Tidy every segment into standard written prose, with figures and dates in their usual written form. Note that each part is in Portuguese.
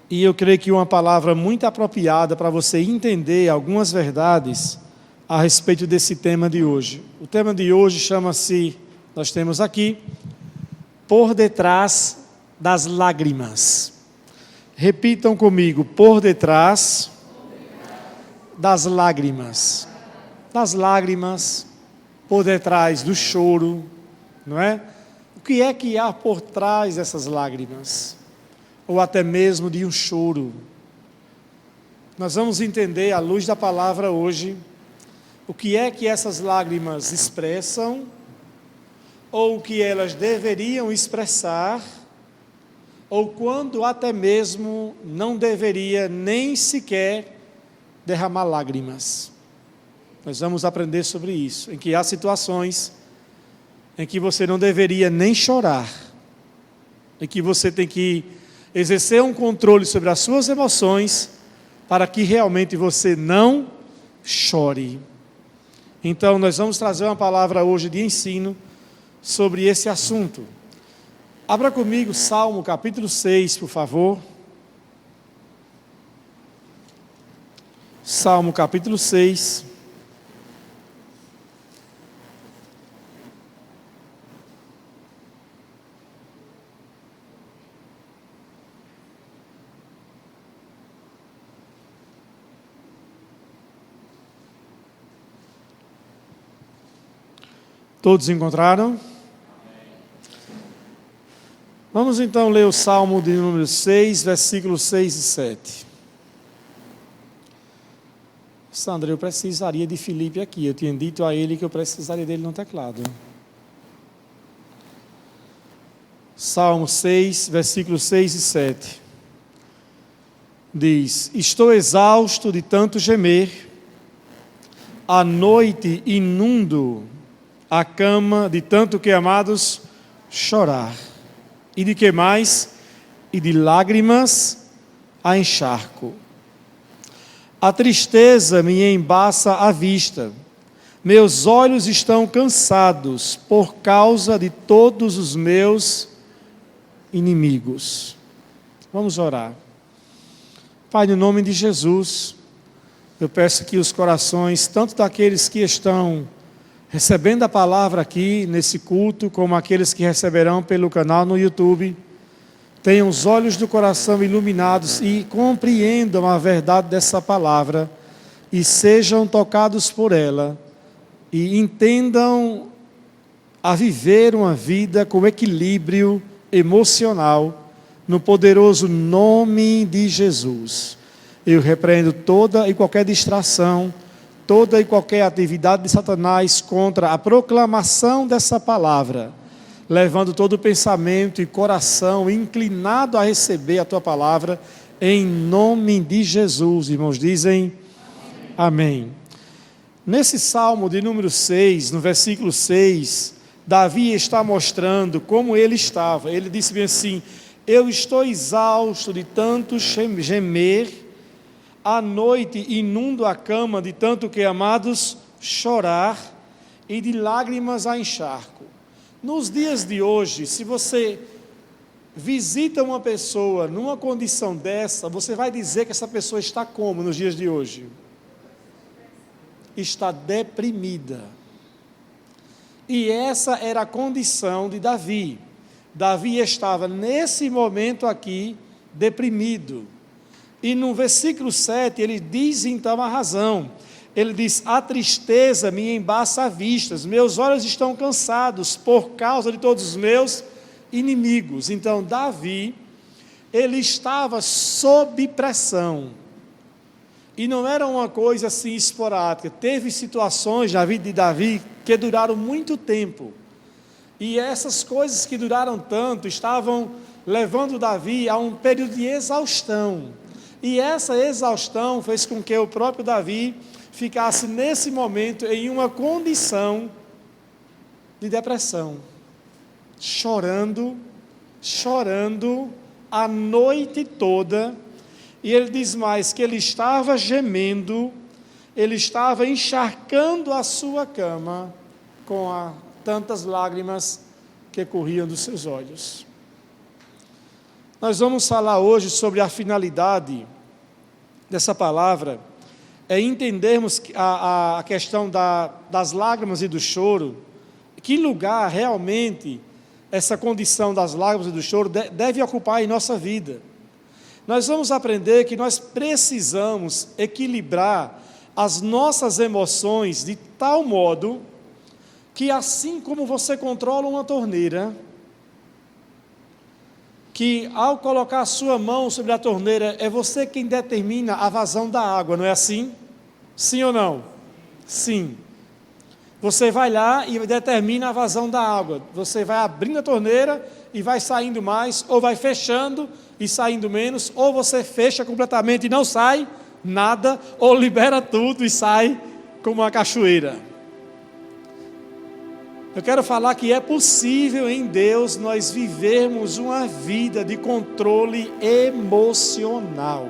E eu creio que uma palavra muito apropriada para você entender algumas verdades a respeito desse tema de hoje. O tema de hoje chama-se, nós temos aqui, Por Detrás das Lágrimas. Repitam comigo, por detrás das lágrimas. Das lágrimas, por detrás do choro, não é? O que é que há por trás dessas lágrimas? Ou até mesmo de um choro. Nós vamos entender, à luz da palavra hoje, o que é que essas lágrimas expressam, ou o que elas deveriam expressar, ou quando até mesmo não deveria nem sequer derramar lágrimas. Nós vamos aprender sobre isso, em que há situações em que você não deveria nem chorar, em que você tem que exercer um controle sobre as suas emoções, para que realmente você não chore. Então, nós vamos trazer uma palavra hoje de ensino sobre esse assunto. Abra comigo Salmo capítulo 6, por favor. Salmo capítulo 6. Todos encontraram? Vamos então ler o Salmo de número 6, versículos 6 e 7. Sandra, eu precisaria de Felipe aqui. Eu tinha dito a ele que eu precisaria dele no teclado. Salmo 6, versículos 6 e 7. Diz: Estou exausto de tanto gemer, à noite inundo a cama de tanto que, amados, chorar. E de que mais? E de lágrimas a encharco. A tristeza me embaça a vista. Meus olhos estão cansados por causa de todos os meus inimigos. Vamos orar. Pai, no nome de Jesus, eu peço que os corações, tanto daqueles que estão recebendo a palavra aqui nesse culto, como aqueles que receberão pelo canal no YouTube, tenham os olhos do coração iluminados e compreendam a verdade dessa palavra e sejam tocados por ela e entendam a viver uma vida com equilíbrio emocional no poderoso nome de Jesus. Eu repreendo toda e qualquer distração, toda e qualquer atividade de Satanás contra a proclamação dessa palavra, levando todo o pensamento e coração inclinado a receber a tua palavra, em nome de Jesus. Irmãos, dizem amém. Nesse Salmo de número 6, no versículo 6, Davi está mostrando como ele estava. Ele disse bem assim: eu estou exausto de tanto gemer, à noite inundo a cama de tanto que, amados, chorar, e de lágrimas a encharco. Nos dias de hoje, se você visita uma pessoa numa condição dessa, você vai dizer que essa pessoa está como nos dias de hoje? Está deprimida. E essa era a condição de Davi. Davi estava nesse momento aqui deprimido. E no versículo 7 ele diz então a razão. Ele diz: a tristeza me embaça a vista, meus olhos estão cansados por causa de todos os meus inimigos. Então Davi, ele estava sob pressão. E não era uma coisa assim esporádica. Teve situações na vida de Davi que duraram muito tempo. E essas coisas que duraram tanto estavam levando Davi a um período de exaustão. E essa exaustão fez com que o próprio Davi ficasse nesse momento em uma condição de depressão, chorando a noite toda. E ele diz mais que ele estava gemendo, ele estava encharcando a sua cama com tantas lágrimas que corriam dos seus olhos. Nós vamos falar hoje sobre a finalidade dessa palavra, é entendermos a questão das lágrimas e do choro, que lugar realmente essa condição das lágrimas e do choro deve ocupar em nossa vida. Nós vamos aprender que nós precisamos equilibrar as nossas emoções de tal modo que, assim como você controla uma torneira, que ao colocar a sua mão sobre a torneira, é você quem determina a vazão da água, não é assim? Sim ou não? Sim. Você vai lá e determina a vazão da água. Você vai abrindo a torneira e vai saindo mais, ou vai fechando e saindo menos, ou você fecha completamente e não sai nada, ou libera tudo e sai como uma cachoeira. Eu quero falar que é possível em Deus nós vivermos uma vida de controle emocional.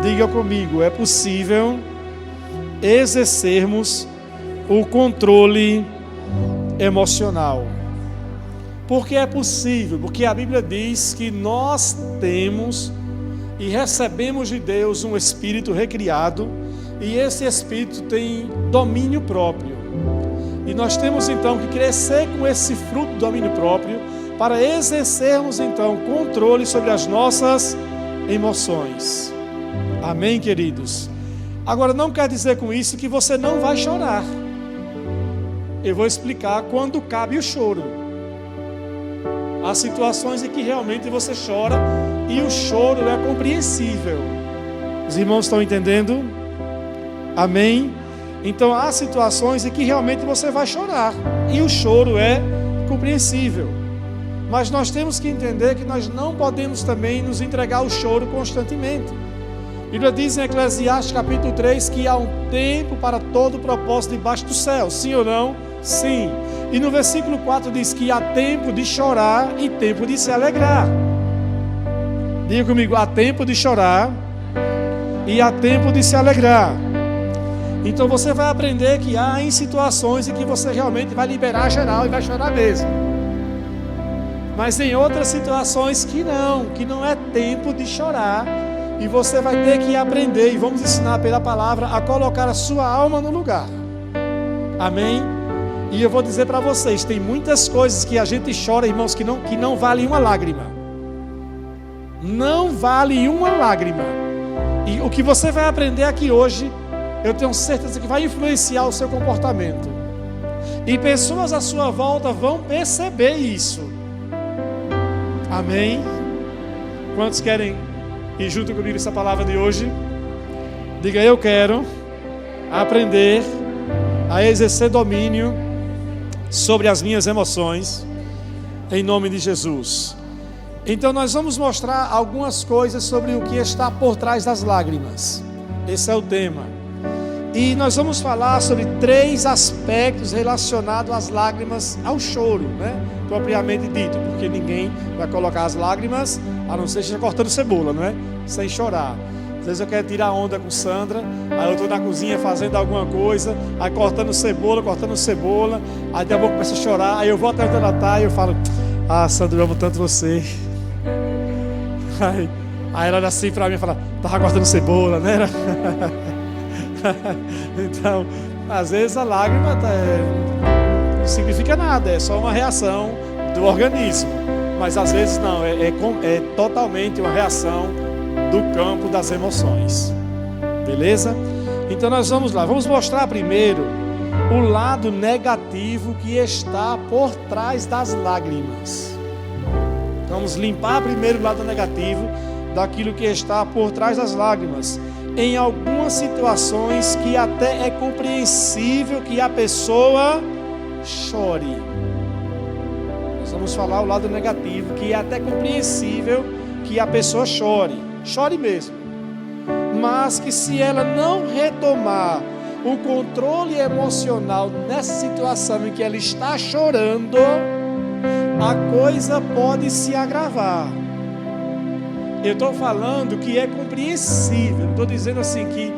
Diga comigo, é possível exercermos o controle emocional. Por que é possível? Porque a Bíblia diz que nós temos e recebemos de Deus um espírito recriado, e esse espírito tem domínio próprio. E nós temos então que crescer com esse fruto do domínio próprio para exercermos então controle sobre as nossas emoções. Amém, queridos? Agora, não quer dizer com isso que você não vai chorar. Eu vou explicar quando cabe o choro. Há situações em que realmente você chora e o choro é compreensível. Os irmãos estão entendendo? Amém? Então há situações em que realmente você vai chorar e o choro é compreensível. Mas nós temos que entender que nós não podemos também nos entregar ao choro constantemente. A Bíblia diz em Eclesiastes capítulo 3 que há um tempo para todo propósito debaixo do céu. Sim ou não? Sim. E no versículo 4 diz que há tempo de chorar e tempo de se alegrar. Diga comigo, há tempo de chorar e há tempo de se alegrar. Então você vai aprender que há em situações em que você realmente vai liberar geral e vai chorar mesmo. Mas em outras situações que não é tempo de chorar. E você vai ter que aprender, e vamos ensinar pela palavra, a colocar a sua alma no lugar. Amém? E eu vou dizer para vocês, tem muitas coisas que a gente chora, irmãos, que não valem uma lágrima. Não vale uma lágrima. E o que você vai aprender aqui hoje, eu tenho certeza que vai influenciar o seu comportamento. E pessoas à sua volta vão perceber isso. Amém? Quantos querem ir junto comigo essa palavra de hoje? Diga, eu quero aprender a exercer domínio sobre as minhas emoções, em nome de Jesus. Então nós vamos mostrar algumas coisas sobre o que está por trás das lágrimas. Esse é o tema. E nós vamos falar sobre 3 aspectos relacionados às lágrimas, ao choro, né? Propriamente dito, porque ninguém vai colocar as lágrimas, a não ser que esteja cortando cebola, não é? Sem chorar. Às vezes eu quero tirar onda com Sandra, aí eu estou na cozinha fazendo alguma coisa, aí cortando cebola, aí daqui a pouco começa a chorar, aí eu vou até onde ela está e eu falo, Sandra, eu amo tanto você. Aí ela olha assim para mim e fala, estava cortando cebola, né? Então, às vezes a lágrima não significa nada, é só uma reação do organismo. Mas às vezes não, é totalmente uma reação do campo das emoções. Beleza? Então nós vamos lá, vamos mostrar primeiro o lado negativo que está por trás das lágrimas. Vamos limpar primeiro o lado negativo daquilo que está por trás das lágrimas. Em algumas situações que até é compreensível que a pessoa chore. Nós vamos falar o lado negativo, que é até compreensível que a pessoa chore. Chore mesmo. Mas que se ela não retomar o controle emocional nessa situação em que ela está chorando, a coisa pode se agravar. Eu estou falando que é compreensível, não estou dizendo assim que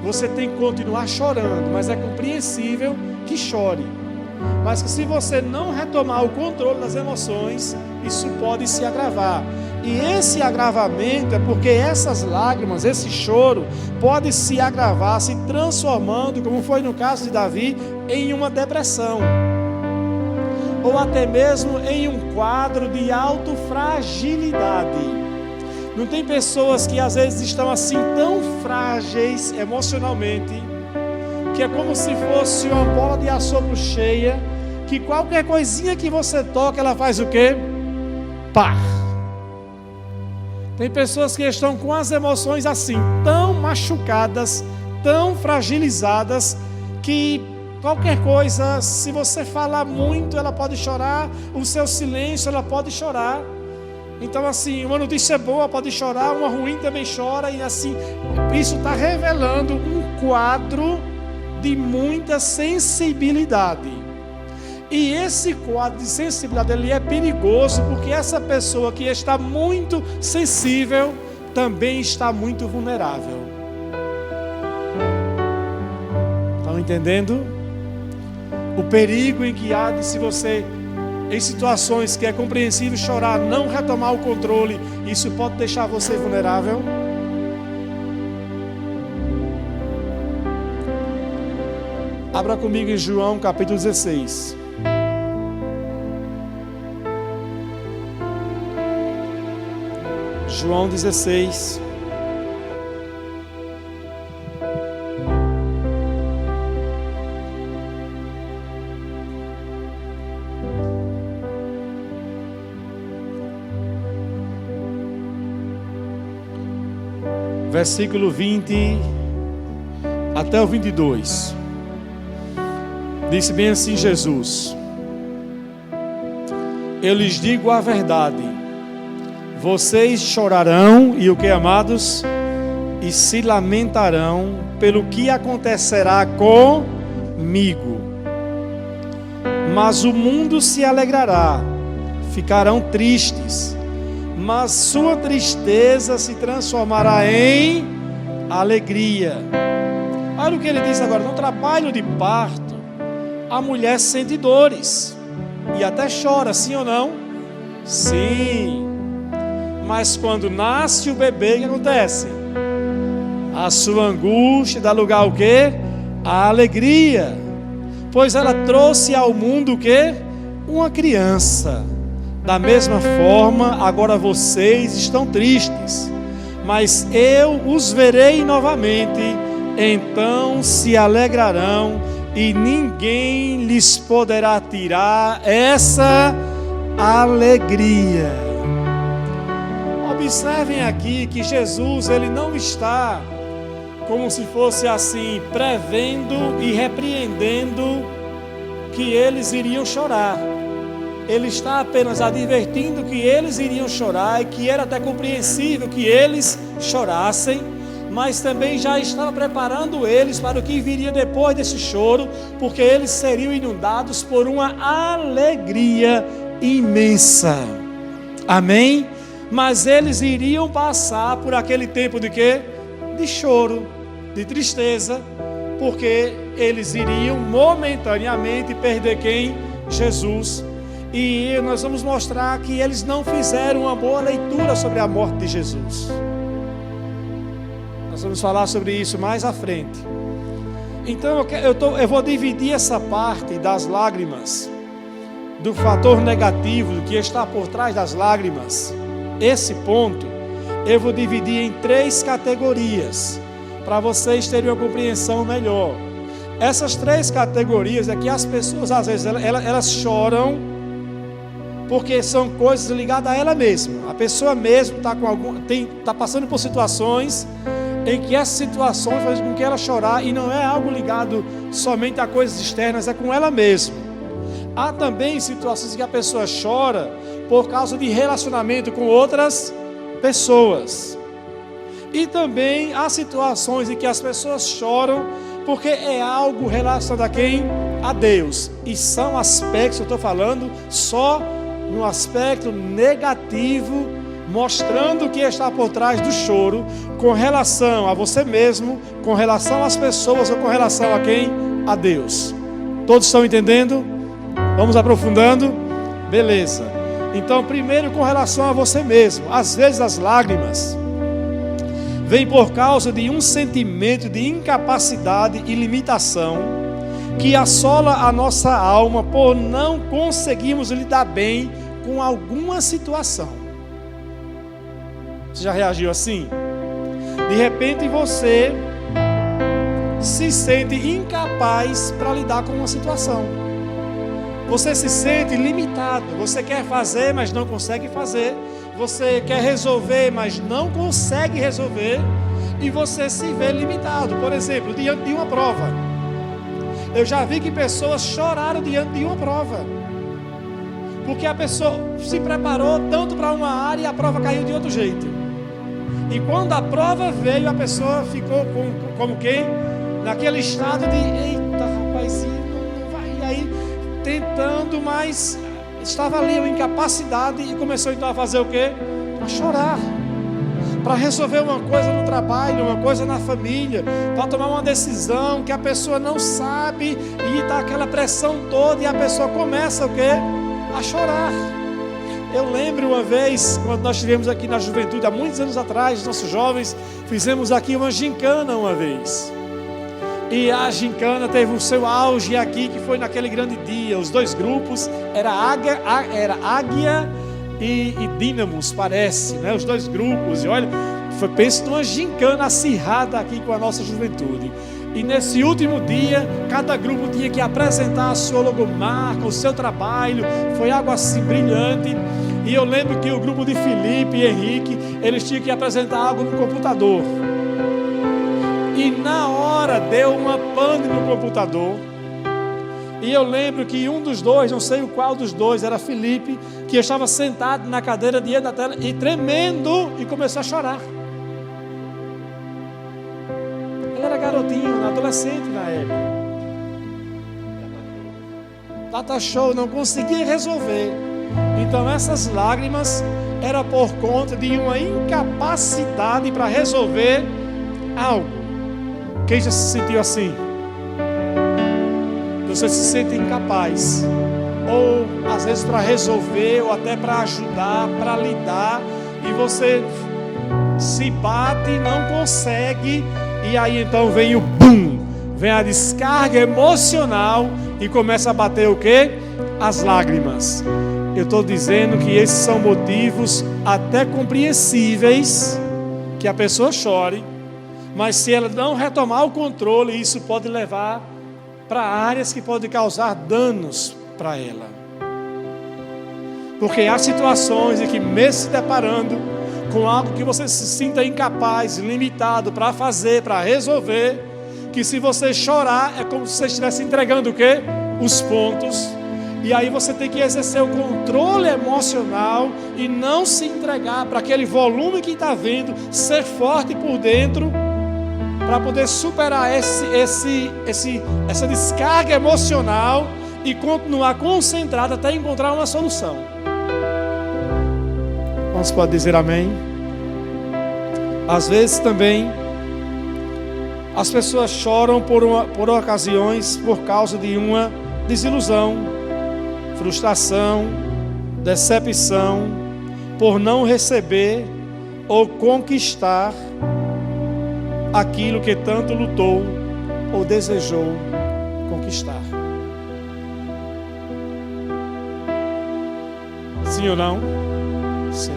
você tem que continuar chorando, mas é compreensível que chore. Mas que se você não retomar o controle das emoções, isso pode se agravar. E esse agravamento é porque essas lágrimas, esse choro, pode se agravar, se transformando, como foi no caso de Davi, em uma depressão. Ou até mesmo em um quadro de autofragilidade. Não tem pessoas que às vezes estão assim tão frágeis emocionalmente, que é como se fosse uma bola de assopro cheia, que qualquer coisinha que você toca, ela faz o quê? Pá! Tem pessoas que estão com as emoções assim, tão machucadas, tão fragilizadas, que qualquer coisa, se você falar muito, ela pode chorar, o seu silêncio, ela pode chorar. Então assim, uma notícia boa pode chorar, uma ruim também chora, e assim, isso está revelando um quadro de muita sensibilidade. E esse quadro de sensibilidade, ele é perigoso, porque essa pessoa que está muito sensível, também está muito vulnerável. Estão entendendo? O perigo em que há de, se você, em situações que é compreensível chorar, não retomar o controle, isso pode deixar você vulnerável. Abra comigo em João capítulo 16. João 16. Versículo 20 até o 22. Disse bem assim Jesus: eu lhes digo a verdade, vocês chorarão, e o que, amados? E se lamentarão pelo que acontecerá comigo. Mas o mundo se alegrará, ficarão tristes, mas sua tristeza se transformará em alegria. Olha o que ele diz agora: no trabalho de parto, a mulher sente dores e até chora, sim ou não? Sim. Mas quando nasce o bebê, o que acontece? A sua angústia dá lugar ao quê? A alegria. Pois ela trouxe ao mundo o quê? Uma criança. Da mesma forma, agora vocês estão tristes, mas eu os verei novamente, então se alegrarão, e ninguém lhes poderá tirar essa alegria. Observem aqui que Jesus, ele não está como se fosse assim, prevendo e repreendendo que eles iriam chorar. Ele está apenas advertindo que eles iriam chorar e que era até compreensível que eles chorassem, mas também já estava preparando eles para o que viria depois desse choro, porque eles seriam inundados por uma alegria imensa. Amém? Mas eles iriam passar por aquele tempo de quê? De choro, de tristeza, porque eles iriam momentaneamente perder quem? Jesus. E nós vamos mostrar que eles não fizeram uma boa leitura sobre a morte de Jesus. Nós vamos falar sobre isso mais à frente. Então eu vou dividir essa parte das lágrimas, do fator negativo, do que está por trás das lágrimas. Esse ponto eu vou dividir em 3 categorias, para vocês terem uma compreensão melhor. Essas 3 categorias é que as pessoas às vezes elas choram porque são coisas ligadas a ela mesma. A pessoa mesmo está passando por situações em que essas situações fazem com que ela chorar, e não é algo ligado somente a coisas externas, é com ela mesma. Há também situações em que a pessoa chora por causa de relacionamento com outras pessoas. E também há situações em que as pessoas choram porque é algo relacionado a quem? A Deus. E são aspectos, eu estou falando só no aspecto negativo, mostrando o que está por trás do choro, com relação a você mesmo, com relação às pessoas ou com relação a quem? A Deus. Todos estão entendendo? Vamos aprofundando? Beleza. Então, primeiro com relação a você mesmo. Às vezes as lágrimas vêm por causa de um sentimento de incapacidade e limitação que assola a nossa alma por não conseguirmos lidar bem com alguma situação. Você já reagiu assim? De repente você se sente incapaz para lidar com uma situação. Você se sente limitado. Você quer fazer, mas não consegue fazer. Você quer resolver, mas não consegue resolver. E você se vê limitado. Por exemplo, diante de uma prova. Eu já vi que pessoas choraram diante de uma prova. Porque a pessoa se preparou tanto para uma área e a prova caiu de outro jeito. E quando a prova veio, a pessoa ficou como quem? Naquele estado de, eita rapazinho, não vai. E aí, tentando, mas estava ali uma incapacidade e começou então a fazer o quê? A chorar. Para resolver uma coisa no trabalho, uma coisa na família, para tomar uma decisão que a pessoa não sabe e está aquela pressão toda e a pessoa começa o quê? A chorar. Eu lembro uma vez, quando nós estivemos aqui na juventude, há muitos anos atrás, nossos jovens, fizemos aqui uma gincana uma vez. E a gincana teve o seu auge aqui, que foi naquele grande dia. Os dois grupos, era Águia e Dínamos, parece, né? Os dois grupos. E olha, pensa numa gincana acirrada aqui com a nossa juventude. E nesse último dia, cada grupo tinha que apresentar a sua logomarca, o seu trabalho. Foi algo assim brilhante. E eu lembro que o grupo de Felipe e Henrique, eles tinham que apresentar algo no computador. E na hora deu uma pane no computador. E eu lembro que um dos dois, não sei o qual dos dois, era Felipe, que estava sentado na cadeira diante da tela e tremendo e começou a chorar. Ele era garotinho, adolescente na época. Data show, não conseguia resolver. Então essas lágrimas eram por conta de uma incapacidade para resolver algo. Quem já se sentiu assim? Você se sente incapaz, ou às vezes para resolver, ou até para ajudar, para lidar, e você se bate e não consegue, e aí então vem o boom, vem a descarga emocional e começa a bater o quê? As lágrimas. Eu estou dizendo que esses são motivos até compreensíveis que a pessoa chore, mas se ela não retomar o controle, isso pode levar para áreas que podem causar danos para ela. Porque há situações em que, mesmo se deparando com algo que você se sinta incapaz, limitado para fazer, para resolver, que se você chorar, é como se você estivesse entregando o quê? Os pontos. E aí você tem que exercer o controle emocional e não se entregar para aquele volume que está vindo, ser forte por dentro, para poder superar essa descarga emocional e continuar concentrado até encontrar uma solução. Você pode dizer amém? Às vezes também as pessoas choram por ocasiões por causa de uma desilusão, frustração, decepção, por não receber ou conquistar aquilo que tanto lutou ou desejou conquistar. Sim ou não? Sim.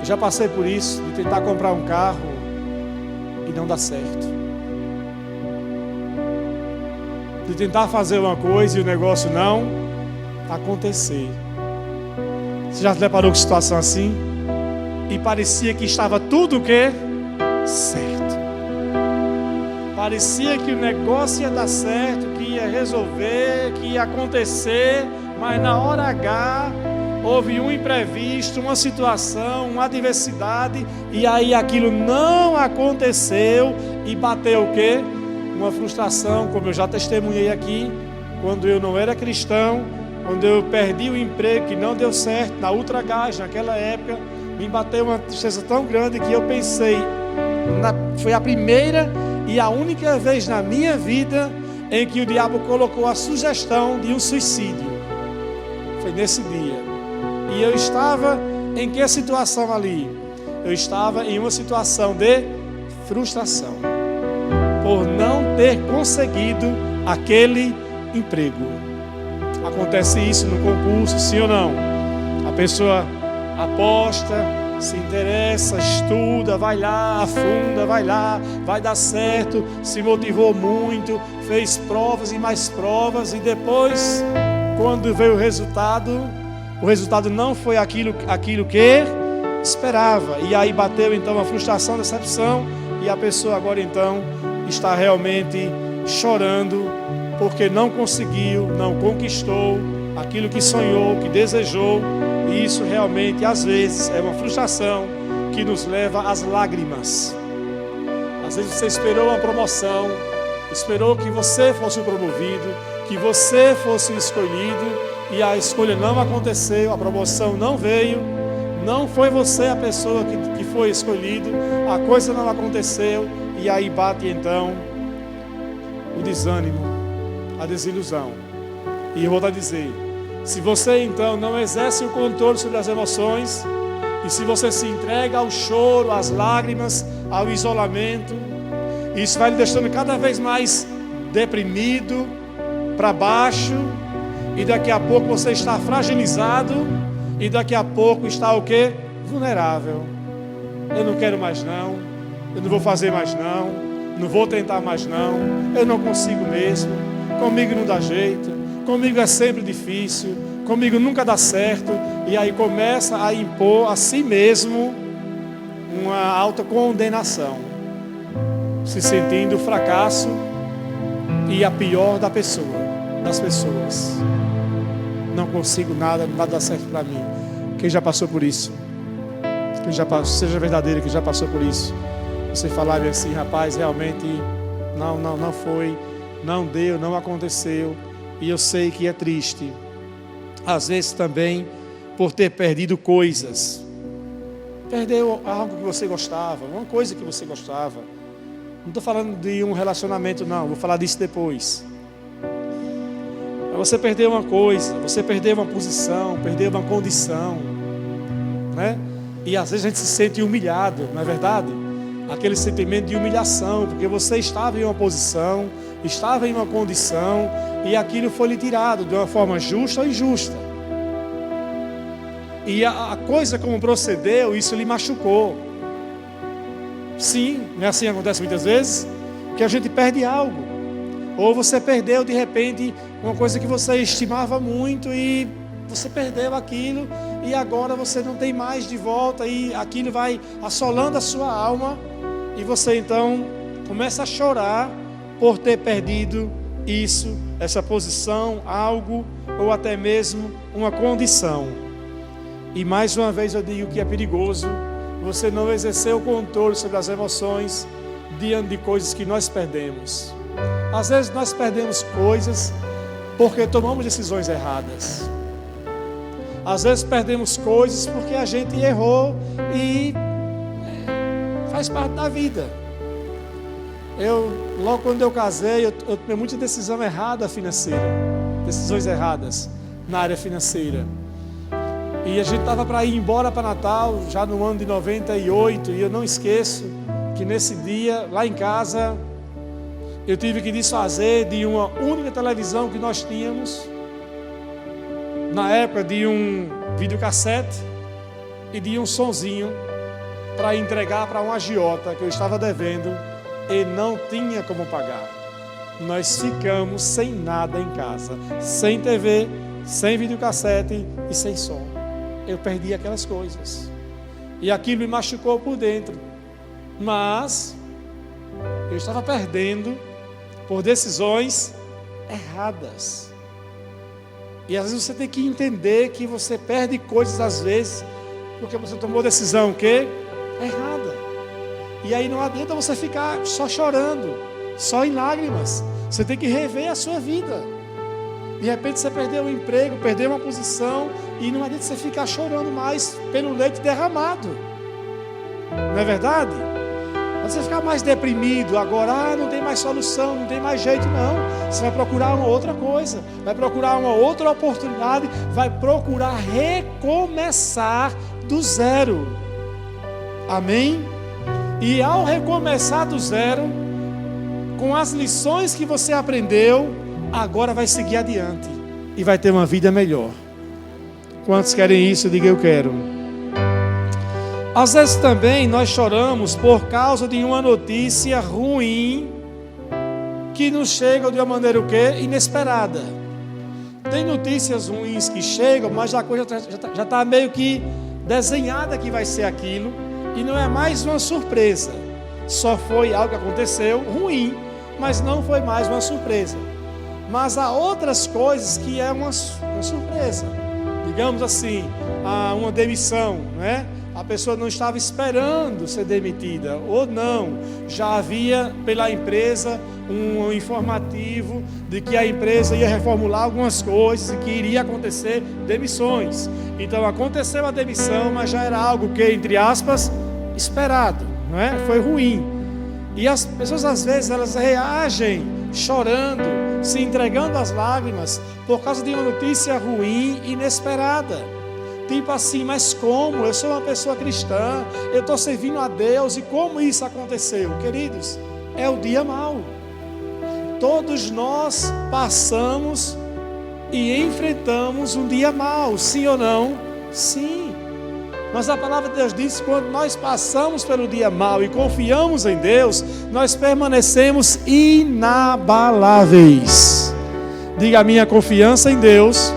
Eu já passei por isso, de tentar comprar um carro e não dar certo. De tentar fazer uma coisa e o negócio não acontecer. Você já se deparou com situação assim? E parecia que estava tudo o quê? Certo. Parecia que o negócio ia dar certo, que ia resolver, que ia acontecer, mas na hora H houve um imprevisto, uma situação, uma adversidade, e aí aquilo não aconteceu e bateu o quê? Uma frustração, como eu já testemunhei aqui, quando eu não era cristão, quando eu perdi o emprego que não deu certo na Ultragás, naquela época, me bateu uma tristeza tão grande que eu pensei, foi a primeira e a única vez na minha vida em que o diabo colocou a sugestão de um suicídio. Foi nesse dia. E eu estava em que situação ali? Eu estava em uma situação de frustração, por não ter conseguido aquele emprego. Acontece isso no concurso, sim ou não? A pessoa aposta, se interessa, estuda, vai lá, afunda, vai lá, vai dar certo, se motivou muito, fez provas e mais provas, e depois, quando veio o resultado não foi aquilo que esperava, e aí bateu então a frustração, a decepção, e a pessoa agora então está realmente chorando, porque não conseguiu, não conquistou aquilo que sonhou, que desejou. E isso realmente às vezes é uma frustração que nos leva às lágrimas. Às vezes você esperou uma promoção, esperou que você fosse promovido, que você fosse escolhido, e a escolha não aconteceu, a promoção não veio, não foi você a pessoa que foi escolhido, a coisa não aconteceu, e aí bate então o desânimo, a desilusão. E eu vou dizer, se você então não exerce o controle sobre as emoções, e se você se entrega ao choro, às lágrimas, ao isolamento, isso vai lhe deixando cada vez mais deprimido, para baixo, e daqui a pouco você está fragilizado, e daqui a pouco está o quê? Vulnerável. Eu não quero mais não, eu não vou fazer mais não vou tentar mais não, eu não consigo mesmo, comigo não dá jeito, comigo é sempre difícil, comigo nunca dá certo, e aí começa a impor a si mesmo uma autocondenação, se sentindo fracasso e a pior das pessoas. Não consigo nada dá certo para mim. Quem já passou por isso? Seja verdadeiro, que já passou por isso. Você falar assim, rapaz, realmente não foi, não deu, não aconteceu. E eu sei que é triste. Às vezes também por ter perdido coisas. Perdeu algo que você gostava, uma coisa que você gostava. Não estou falando de um relacionamento não, vou falar disso depois. Você perdeu uma coisa, você perdeu uma posição, perdeu uma condição, né? E às vezes a gente se sente humilhado, não é verdade? Aquele sentimento de humilhação, porque você estava em uma posição, estava em uma condição, e aquilo foi lhe tirado de uma forma justa ou injusta. E a coisa como procedeu, isso lhe machucou. Sim, não é assim que acontece muitas vezes? Que a gente perde algo. Ou você perdeu de repente uma coisa que você estimava muito e você perdeu aquilo e agora você não tem mais de volta e aquilo vai assolando a sua alma e você então começa a chorar por ter perdido isso, essa posição, algo ou até mesmo uma condição. E mais uma vez eu digo que é perigoso você não exercer o controle sobre as emoções diante de coisas que nós perdemos. Às vezes nós perdemos coisas porque tomamos decisões erradas. Às vezes perdemos coisas porque a gente errou e faz parte da vida. Logo quando eu casei, eu tomei muita decisão errada financeira. Decisões erradas na área financeira. E a gente estava para ir embora para Natal, já no ano de 98, e eu não esqueço que nesse dia, lá em casa, eu tive que desfazer de uma única televisão que nós tínhamos, na época de um videocassete e de um sonzinho, para entregar para um agiota que eu estava devendo e não tinha como pagar. Nós ficamos sem nada em casa, sem TV, sem videocassete e sem som. Eu perdi aquelas coisas e aquilo me machucou por dentro, mas eu estava perdendo por decisões erradas. E às vezes você tem que entender que você perde coisas às vezes porque você tomou decisão que errada. E aí não adianta você ficar só chorando, só em lágrimas. Você tem que rever a sua vida. De repente você perdeu um emprego, perdeu uma posição, e não adianta você ficar chorando mais pelo leite derramado. Não é verdade? Você ficar mais deprimido agora, não tem mais solução, não tem mais jeito não. Você vai procurar uma outra coisa, vai procurar uma outra oportunidade, vai procurar recomeçar do zero. Amém? E ao recomeçar do zero, com as lições que você aprendeu, agora vai seguir adiante e vai ter uma vida melhor. Quantos querem isso? Diga eu quero. Às vezes também nós choramos por causa de uma notícia ruim que nos chega de uma maneira o quê? Inesperada. Tem notícias ruins que chegam, mas a coisa já está meio que desenhada que vai ser aquilo e não é mais uma surpresa. Só foi algo que aconteceu ruim, mas não foi mais uma surpresa. Mas há outras coisas que é uma surpresa. Digamos assim, uma demissão, não é? A pessoa não estava esperando ser demitida, ou não, já havia pela empresa um informativo de que a empresa ia reformular algumas coisas e que iria acontecer demissões. Então aconteceu a demissão, mas já era algo que, entre aspas, esperado, não é? Foi ruim. E as pessoas às vezes elas reagem chorando, se entregando às lágrimas por causa de uma notícia ruim, inesperada. Tipo assim, mas como? Eu sou uma pessoa cristã, eu estou servindo a Deus, e como isso aconteceu? Queridos, é o dia mau. Todos nós passamos e enfrentamos um dia mau, sim ou não? Sim. Mas a palavra de Deus diz que quando nós passamos pelo dia mau e confiamos em Deus, nós permanecemos inabaláveis. Diga, a minha confiança em Deus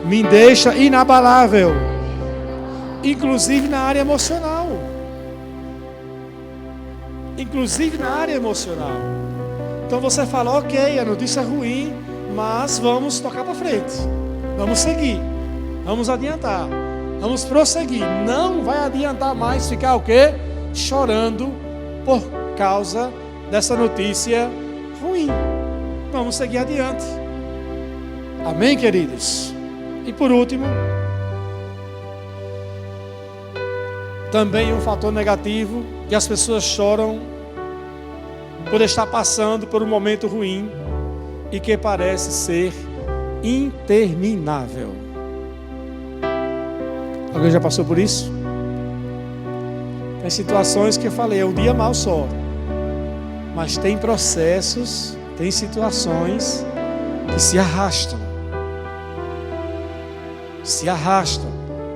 me deixa inabalável, inclusive na área emocional. Inclusive na área emocional. Então você fala, ok, a notícia é ruim, mas vamos tocar para frente, vamos seguir, vamos adiantar, vamos prosseguir. Não vai adiantar mais ficar o quê? Chorando por causa dessa notícia ruim. Vamos seguir adiante. Amém, queridos? E por último, também um fator negativo, que as pessoas choram por estar passando por um momento ruim e que parece ser interminável. Alguém já passou por isso? Tem situações que eu falei, é um dia mau só, mas tem processos, tem situações que se arrastam.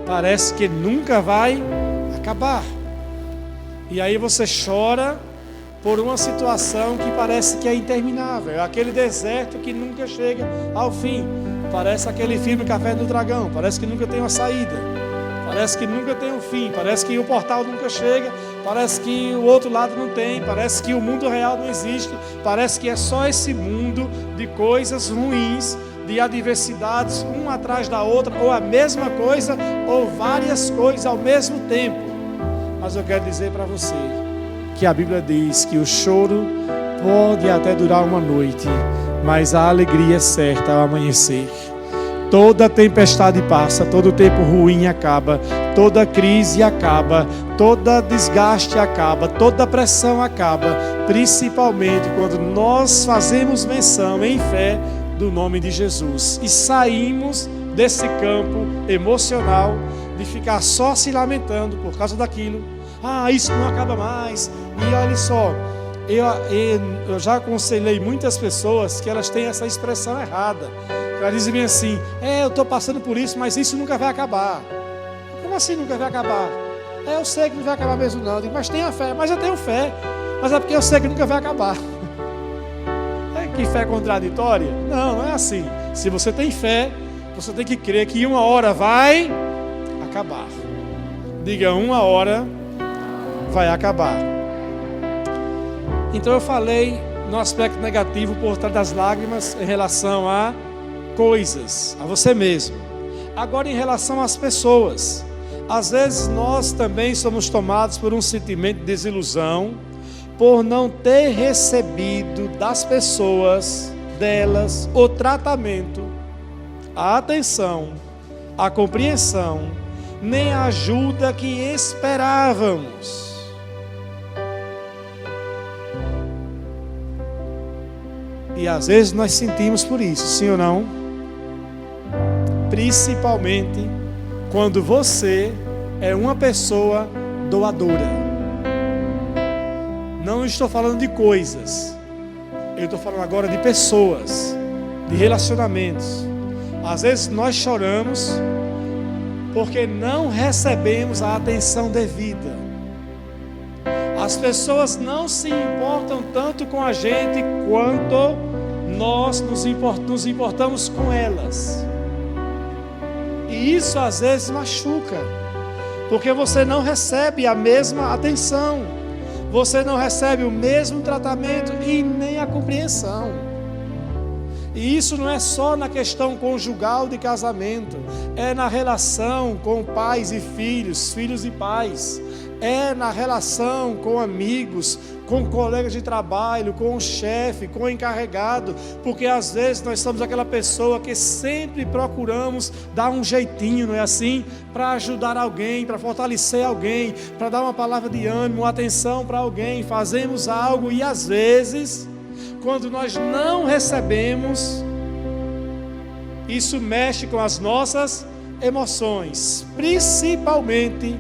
Parece que nunca vai acabar. E aí você chora por uma situação que parece que é interminável, aquele deserto que nunca chega ao fim. Parece aquele filme Café do Dragão, parece que nunca tem uma saída, parece que nunca tem um fim, parece que o portal nunca chega, parece que o outro lado não tem, parece que o mundo real não existe, parece que é só esse mundo de coisas ruins, de adversidades, uma atrás da outra, ou a mesma coisa, ou várias coisas ao mesmo tempo. Mas eu quero dizer para você que a Bíblia diz que o choro pode até durar uma noite, mas a alegria é certa ao amanhecer. Toda tempestade passa, todo tempo ruim acaba, toda crise acaba, todo desgaste acaba, toda pressão acaba, principalmente quando nós fazemos menção em fé do nome de Jesus e saímos desse campo emocional de ficar só se lamentando por causa daquilo. Isso não acaba mais. E olha só, eu já aconselhei muitas pessoas que elas têm essa expressão errada. Elas dizem bem assim, eu estou passando por isso, mas isso nunca vai acabar. Como assim nunca vai acabar? Eu sei que não vai acabar mesmo não. Eu digo, mas tenha fé. Mas eu tenho fé, mas é porque eu sei que nunca vai acabar. Que fé contraditória? Não é assim. Se você tem fé, você tem que crer que uma hora vai acabar. Diga, uma hora vai acabar. Então eu falei no aspecto negativo por trás das lágrimas em relação a coisas, a você mesmo. Agora em relação às pessoas, às vezes nós também somos tomados por um sentimento de desilusão por não ter recebido das pessoas, delas, o tratamento, a atenção, a compreensão, nem a ajuda que esperávamos. E às vezes nós sentimos por isso, sim ou não? Principalmente quando você é uma pessoa doadora. Não estou falando de coisas, eu estou falando agora de pessoas, de relacionamentos. Às vezes nós choramos porque não recebemos a atenção devida. As pessoas não se importam tanto com a gente quanto nós nos importamos com elas. E isso às vezes machuca, porque você não recebe a mesma atenção, você não recebe o mesmo tratamento e nem a compreensão. E isso não é só na questão conjugal de casamento, é na relação com pais e filhos, filhos e pais, é na relação com amigos, com colegas de trabalho, com o chefe, com o encarregado, porque às vezes nós somos aquela pessoa que sempre procuramos dar um jeitinho, não é assim? Para ajudar alguém, para fortalecer alguém, para dar uma palavra de ânimo, uma atenção para alguém, fazemos algo e às vezes, quando nós não recebemos, isso mexe com as nossas emoções, principalmente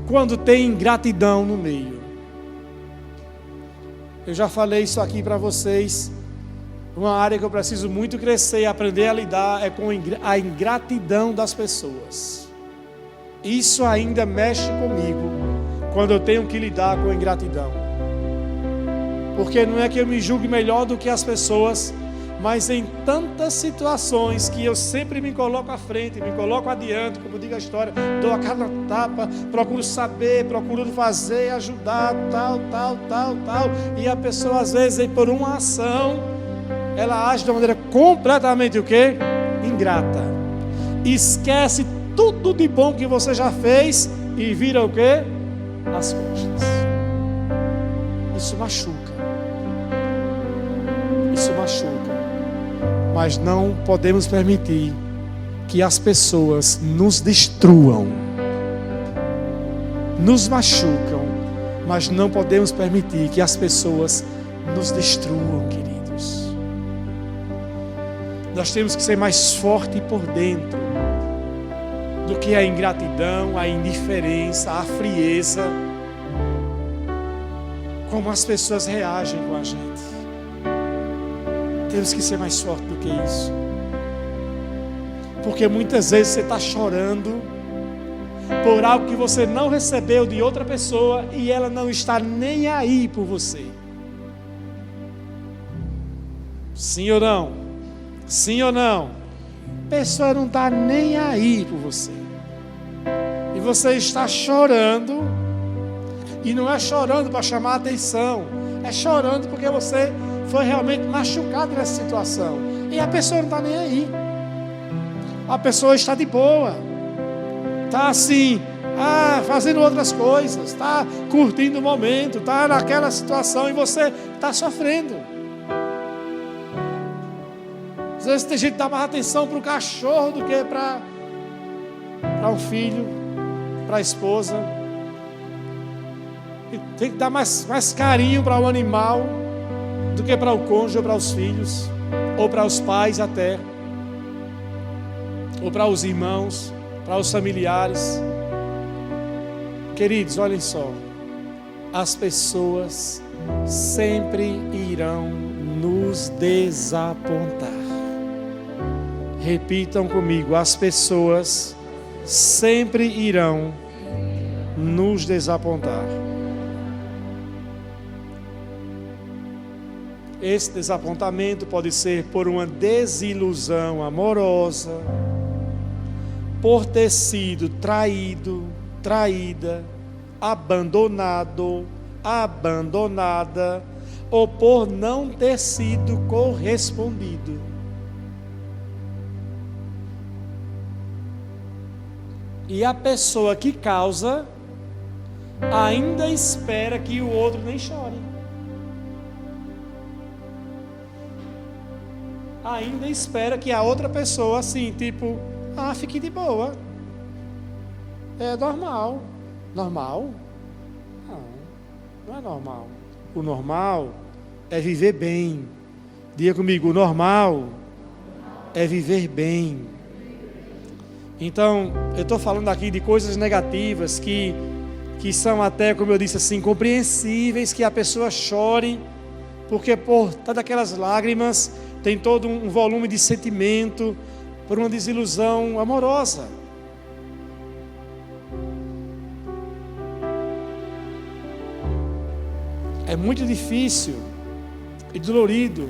quando tem ingratidão no meio. Eu já falei isso aqui para vocês. Uma área que eu preciso muito crescer e aprender a lidar é com a ingratidão das pessoas. Isso ainda mexe comigo quando eu tenho que lidar com a ingratidão. Porque não é que eu me julgue melhor do que as pessoas, mas em tantas situações que eu sempre me coloco à frente, me coloco adiante, como diz a história, dou a cara na tapa, procuro saber, procuro fazer, ajudar, tal, e a pessoa às vezes por uma ação, ela age de uma maneira completamente o quê? Ingrata. Esquece tudo de bom que você já fez e vira o quê? As costas. Isso machuca. Isso machuca. Mas não podemos permitir que as pessoas nos destruam, nos machucam, mas não podemos permitir que as pessoas nos destruam, queridos. Nós temos que ser mais fortes por dentro do que a ingratidão, a indiferença, a frieza, como as pessoas reagem com a gente. Temos que ser mais forte do que isso. Porque muitas vezes você está chorando por algo que você não recebeu de outra pessoa e ela não está nem aí por você. Sim ou não? Sim ou não? A pessoa não está nem aí por você. E você está chorando. E não é chorando para chamar a atenção. É chorando porque você foi realmente machucado nessa situação. E a pessoa não está nem aí. A pessoa está de boa. Está assim, fazendo outras coisas. Está curtindo o momento. Está naquela situação e você está sofrendo. Às vezes tem gente que dá mais atenção para o cachorro do que para um filho, para a esposa. E tem que dar mais carinho para o animal do que para o cônjuge ou para os filhos, ou para os pais até, ou para os irmãos, para os familiares. Queridos, olhem só, as pessoas sempre irão nos desapontar. Repitam comigo, as pessoas sempre irão nos desapontar. Esse desapontamento pode ser por uma desilusão amorosa, por ter sido traído, traída, abandonado, abandonada, ou por não ter sido correspondido. E a pessoa que causa ainda espera que o outro nem chore. Ainda espera que a outra pessoa assim, tipo, fique de boa. É normal. Normal? Não é normal. O normal é viver bem, Diga comigo, o normal é viver bem. Então, eu estou falando aqui de coisas negativas que são até, como eu disse assim, compreensíveis, que a pessoa chore, porque por todas aquelas lágrimas tem todo um volume de sentimento, por uma desilusão amorosa. É muito difícil e dolorido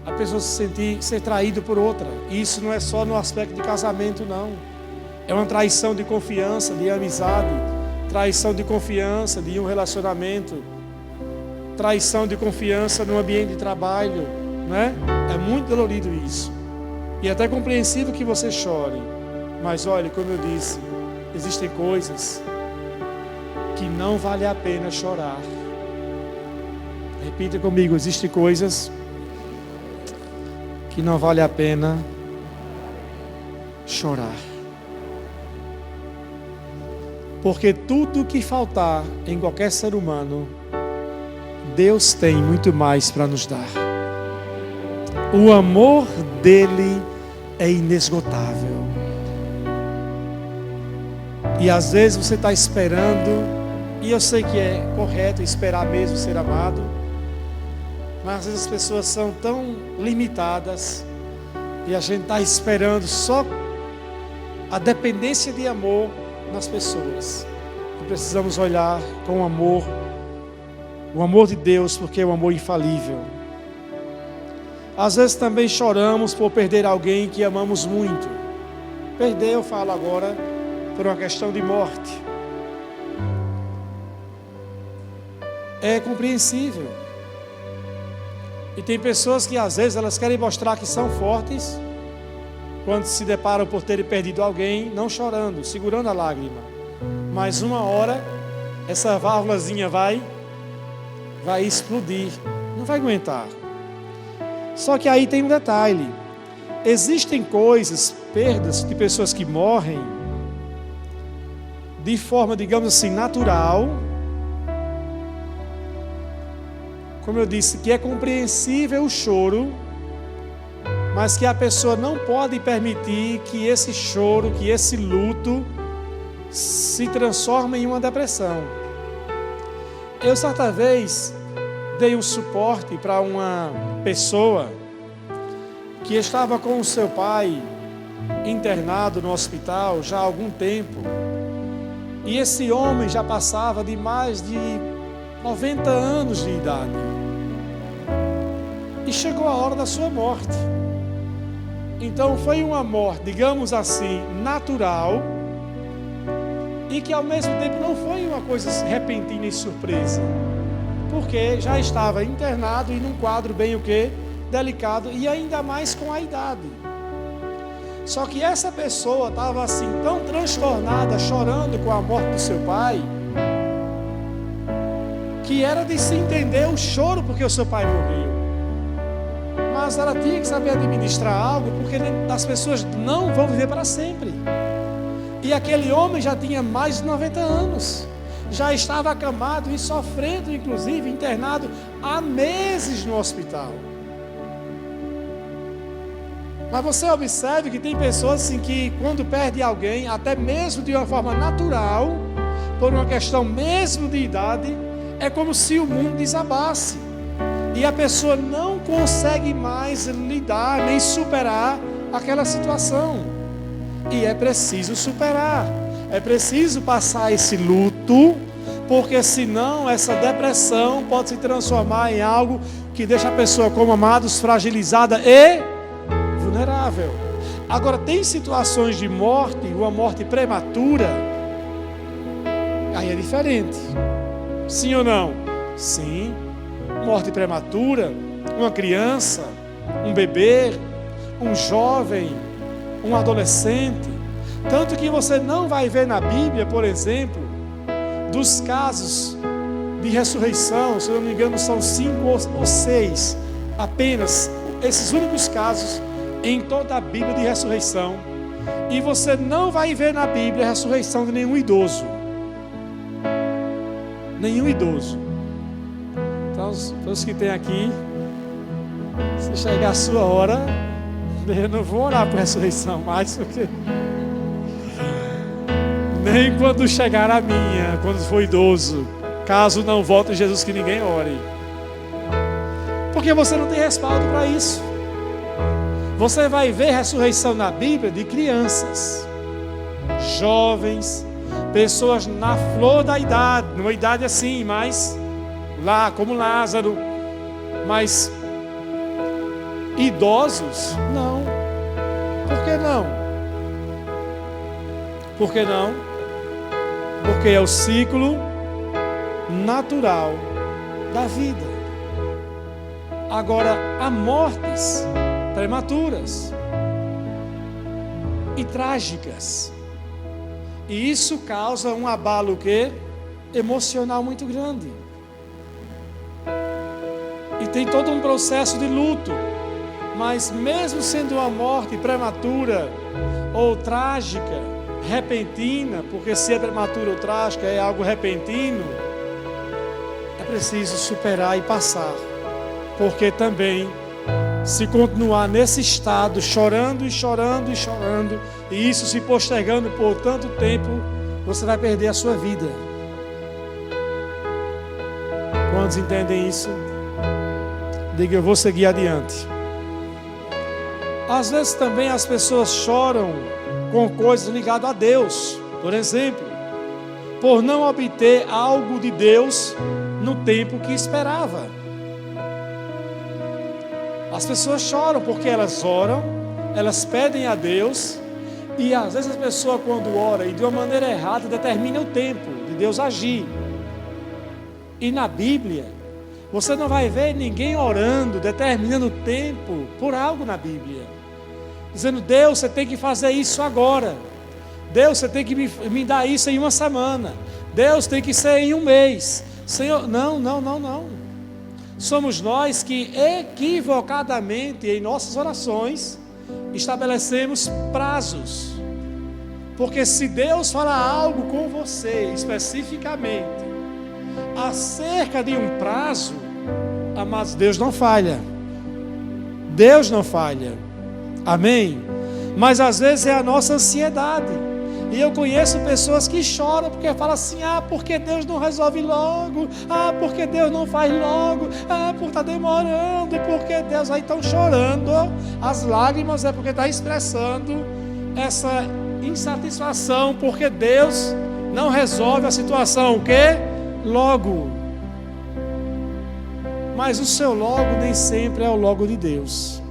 a pessoa ser traída por outra. E isso não é só no aspecto de casamento, não. É uma traição de confiança, de amizade, traição de confiança de um relacionamento, traição de confiança no ambiente de trabalho, né? É muito dolorido isso. E é até compreensível que você chore. Mas olha, como eu disse, existem coisas que não vale a pena chorar. Repita comigo, existem coisas que não vale a pena chorar. Porque tudo que faltar em qualquer ser humano, Deus tem muito mais para nos dar. O amor dele é inesgotável. E às vezes você está esperando, e eu sei que é correto esperar mesmo ser amado, mas às vezes as pessoas são tão limitadas, e a gente está esperando só a dependência de amor nas pessoas. E precisamos olhar com amor, o amor de Deus, porque é um amor infalível. Às vezes também choramos por perder alguém que amamos muito. Perder, eu falo agora, por uma questão de morte. É compreensível. E tem pessoas que às vezes elas querem mostrar que são fortes quando se deparam por terem perdido alguém, não chorando, segurando a lágrima. Mas uma hora essa válvulazinha vai explodir, não vai aguentar. Só que aí tem um detalhe. Existem coisas, perdas de pessoas que morrem de forma, digamos assim, natural. Como eu disse, que é compreensível o choro, mas que a pessoa não pode permitir que esse choro, que esse luto se transforme em uma depressão. Eu certa vez dei um suporte para uma pessoa que estava com o seu pai internado no hospital já há algum tempo, e esse homem já passava de mais de 90 anos de idade, e chegou a hora da sua morte. Então foi uma morte, digamos assim, natural, e que ao mesmo tempo não foi uma coisa repentina e surpresa, porque já estava internado e num quadro bem delicado, e ainda mais com a idade. Só que essa pessoa estava assim tão transtornada, chorando com a morte do seu pai, que era de se entender o choro porque o seu pai morreu. Mas ela tinha que saber administrar algo, porque as pessoas não vão viver para sempre. E aquele homem já tinha mais de 90 anos, já estava acamado e sofrendo, inclusive internado há meses no hospital. Mas você observe que tem pessoas assim que quando perde alguém, até mesmo de uma forma natural, por uma questão mesmo de idade, é como se o mundo desabasse. E a pessoa não consegue mais lidar, nem superar aquela situação. E é preciso superar. É preciso passar esse luto, porque senão essa depressão pode se transformar em algo que deixa a pessoa, como amados, fragilizada e vulnerável. Agora, tem situações de morte, uma morte prematura, aí é diferente. Sim ou não? Sim. Morte prematura, uma criança, um bebê, um jovem, um adolescente. Tanto que você não vai ver na Bíblia, por exemplo, dos casos de ressurreição, se eu não me engano são 5 ou 6, apenas esses únicos casos em toda a Bíblia de ressurreição. E você não vai ver na Bíblia a ressurreição de nenhum idoso. Nenhum idoso. Então, os que tem aqui, Se chegar a sua hora, eu não vou orar por ressurreição mais, porque nem quando chegar a minha, quando for idoso, caso não volte Jesus, que ninguém ore. Porque você não tem respaldo para isso. Você vai ver ressurreição na Bíblia de crianças, jovens, pessoas na flor da idade, numa idade assim, mas lá, como Lázaro, mas idosos, não. Por que não? Por que não? Porque é o ciclo natural da vida. Agora, há mortes prematuras e trágicas. E isso causa um abalo emocional muito grande. E tem todo um processo de luto. Mas mesmo sendo uma morte prematura ou trágica, repentina, porque se é prematura ou trágica é algo repentino, é preciso superar e passar. Porque também, se continuar nesse estado, chorando e chorando e chorando, e isso se postergando por tanto tempo, você vai perder a sua vida. Quantos entendem isso? Diga, eu vou seguir adiante. Às vezes também as pessoas choram com coisas ligadas a Deus. Por exemplo, por não obter algo de Deus no tempo que esperava. As pessoas choram porque elas oram, elas pedem a Deus, e às vezes a pessoa, quando ora e de uma maneira errada, determina o tempo de Deus agir. E na Bíblia, você não vai ver ninguém orando, determinando o tempo por algo na Bíblia, dizendo: Deus, você tem que fazer isso agora. Deus, você tem que me dar isso em uma semana. Deus, tem que ser em um mês. Senhor, não. Somos nós que equivocadamente em nossas orações estabelecemos prazos. Porque se Deus falar algo com você especificamente acerca de um prazo, amados, Deus não falha. Deus não falha. Amém? Mas às vezes é a nossa ansiedade. E eu conheço pessoas que choram porque falam assim: porque Deus não resolve logo, porque Deus não faz logo, porque está demorando, porque Deus... Aí estão chorando, as lágrimas é porque está expressando essa insatisfação, porque Deus não resolve a situação, o quê? Logo. Mas o seu logo nem sempre é o logo de Deus.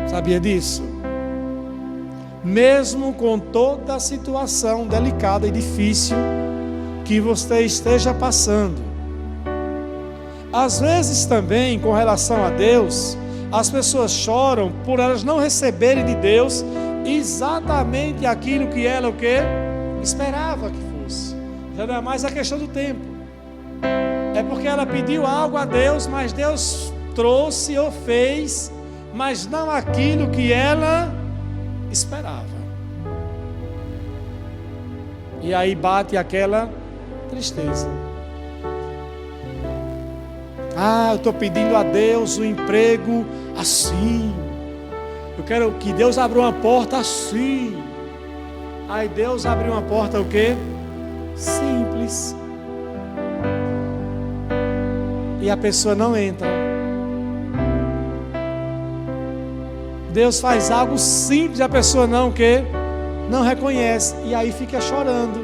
Sabia disso? Mesmo com toda a situação delicada e difícil que você esteja passando. Às vezes também, com relação a Deus, as pessoas choram por elas não receberem de Deus exatamente aquilo que ela esperava que fosse. Já não é mais a questão do tempo. É porque ela pediu algo a Deus, mas Deus trouxe ou fez, mas não aquilo que ela esperava. E aí bate aquela tristeza. Eu estou pedindo a Deus um emprego assim. Eu quero que Deus abra uma porta assim. Aí Deus abriu uma porta o quê? Simples. E a pessoa não entra. Deus faz algo simples e a pessoa não reconhece. E aí fica chorando.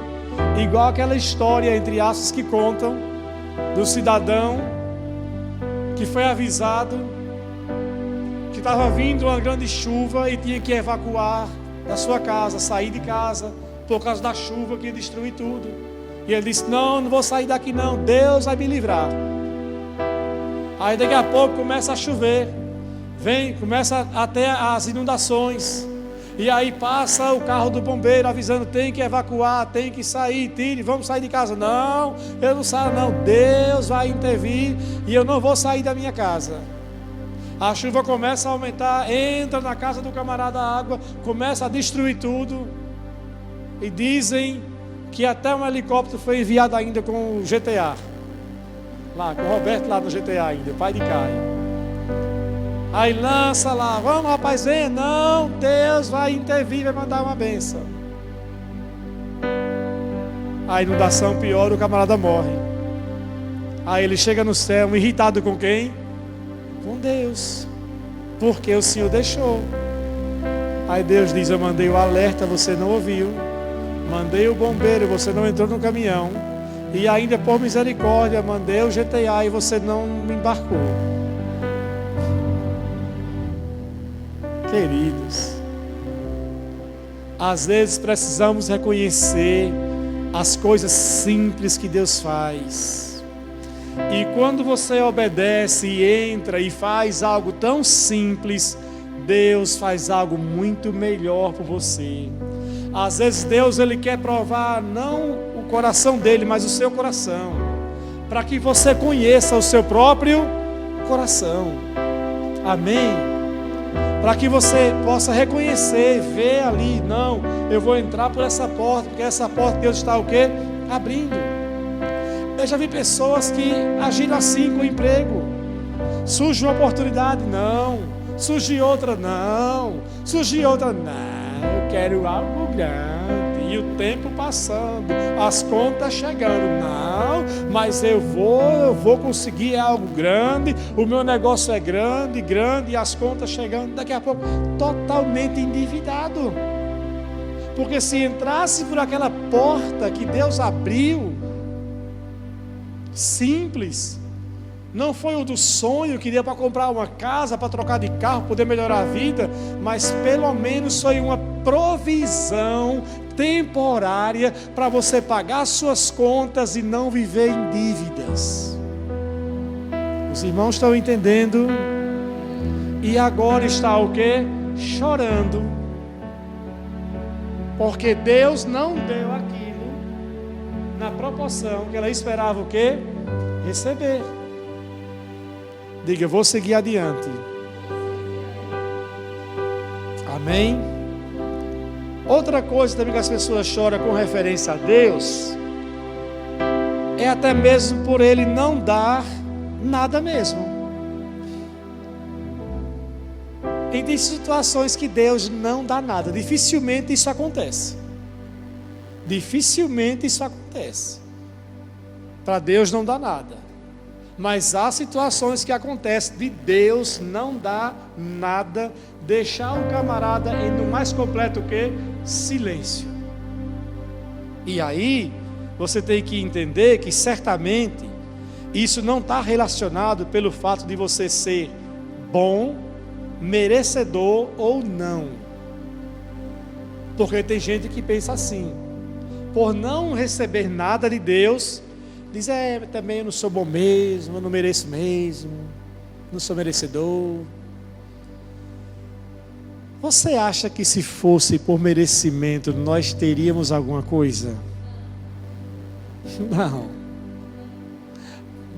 Igual aquela história, entre aspas, que contam do cidadão que foi avisado que estava vindo uma grande chuva e tinha que evacuar da sua casa, sair de casa, por causa da chuva que ia destruir tudo. E ele disse: não vou sair daqui não, Deus vai me livrar. Aí daqui a pouco começa a chover. Começa até as inundações. E aí passa o carro do bombeiro avisando: tem que evacuar, tem que sair, tire, vamos sair de casa. Não, eu não saio não, Deus vai intervir e eu não vou sair da minha casa. A chuva começa a aumentar, entra na casa do camarada a água, começa a destruir tudo. E dizem que até um helicóptero foi enviado ainda com o GTA. lá com o Roberto lá no GTA ainda, o pai de Caio. Aí lança lá, vamos rapaz, venha. Não, Deus vai intervir, vai mandar uma bênção. A inundação piora, o camarada morre. Aí ele chega no céu, irritado com quem? Com Deus, porque o Senhor deixou. Aí Deus diz, eu mandei o alerta, você não ouviu. Mandei o bombeiro, você não entrou no caminhão. E ainda por misericórdia, mandei o GTA e você não embarcou. Queridos, às vezes precisamos reconhecer as coisas simples que Deus faz. E quando você obedece e entra e faz algo tão simples, Deus faz algo muito melhor por você. Às vezes Deus ele quer provar não o coração dele, mas o seu coração, para que você conheça o seu próprio coração. Amém? Para que você possa reconhecer, ver ali, não, eu vou entrar por essa porta, porque essa porta Deus está o quê? Abrindo. Eu já vi pessoas que agiram assim com o emprego. Surge uma oportunidade, não. Surge outra, não. Surge outra, não. Eu quero algo grande. E o tempo passando, as contas chegando, não, mas eu vou conseguir algo grande, o meu negócio é grande, e as contas chegando, daqui a pouco, totalmente endividado. Porque se entrasse por aquela porta que Deus abriu, simples, não foi o do sonho que deu para comprar uma casa, para trocar de carro, poder melhorar a vida, mas pelo menos foi uma provisão temporária para você pagar suas contas e não viver em dívidas. Os irmãos estão entendendo? E agora está o quê? Chorando, porque Deus não deu aquilo na proporção que ela esperava o quê? Receber. Diga, eu vou seguir adiante. Amém? Outra coisa também que as pessoas choram com referência a Deus é até mesmo por Ele não dar nada mesmo. E tem situações que Deus não dá nada. Dificilmente isso acontece. Dificilmente isso acontece. Para Deus não dá nada. Mas há situações que acontecem de Deus não dar nada, deixar o camarada no mais completo que silêncio. E aí você tem que entender que certamente isso não está relacionado pelo fato de você ser bom, merecedor ou não. Porque tem gente que pensa assim, por não receber nada de Deus, diz, também eu não sou bom mesmo, eu não mereço mesmo, não sou merecedor. Você acha que se fosse por merecimento, nós teríamos alguma coisa? Não.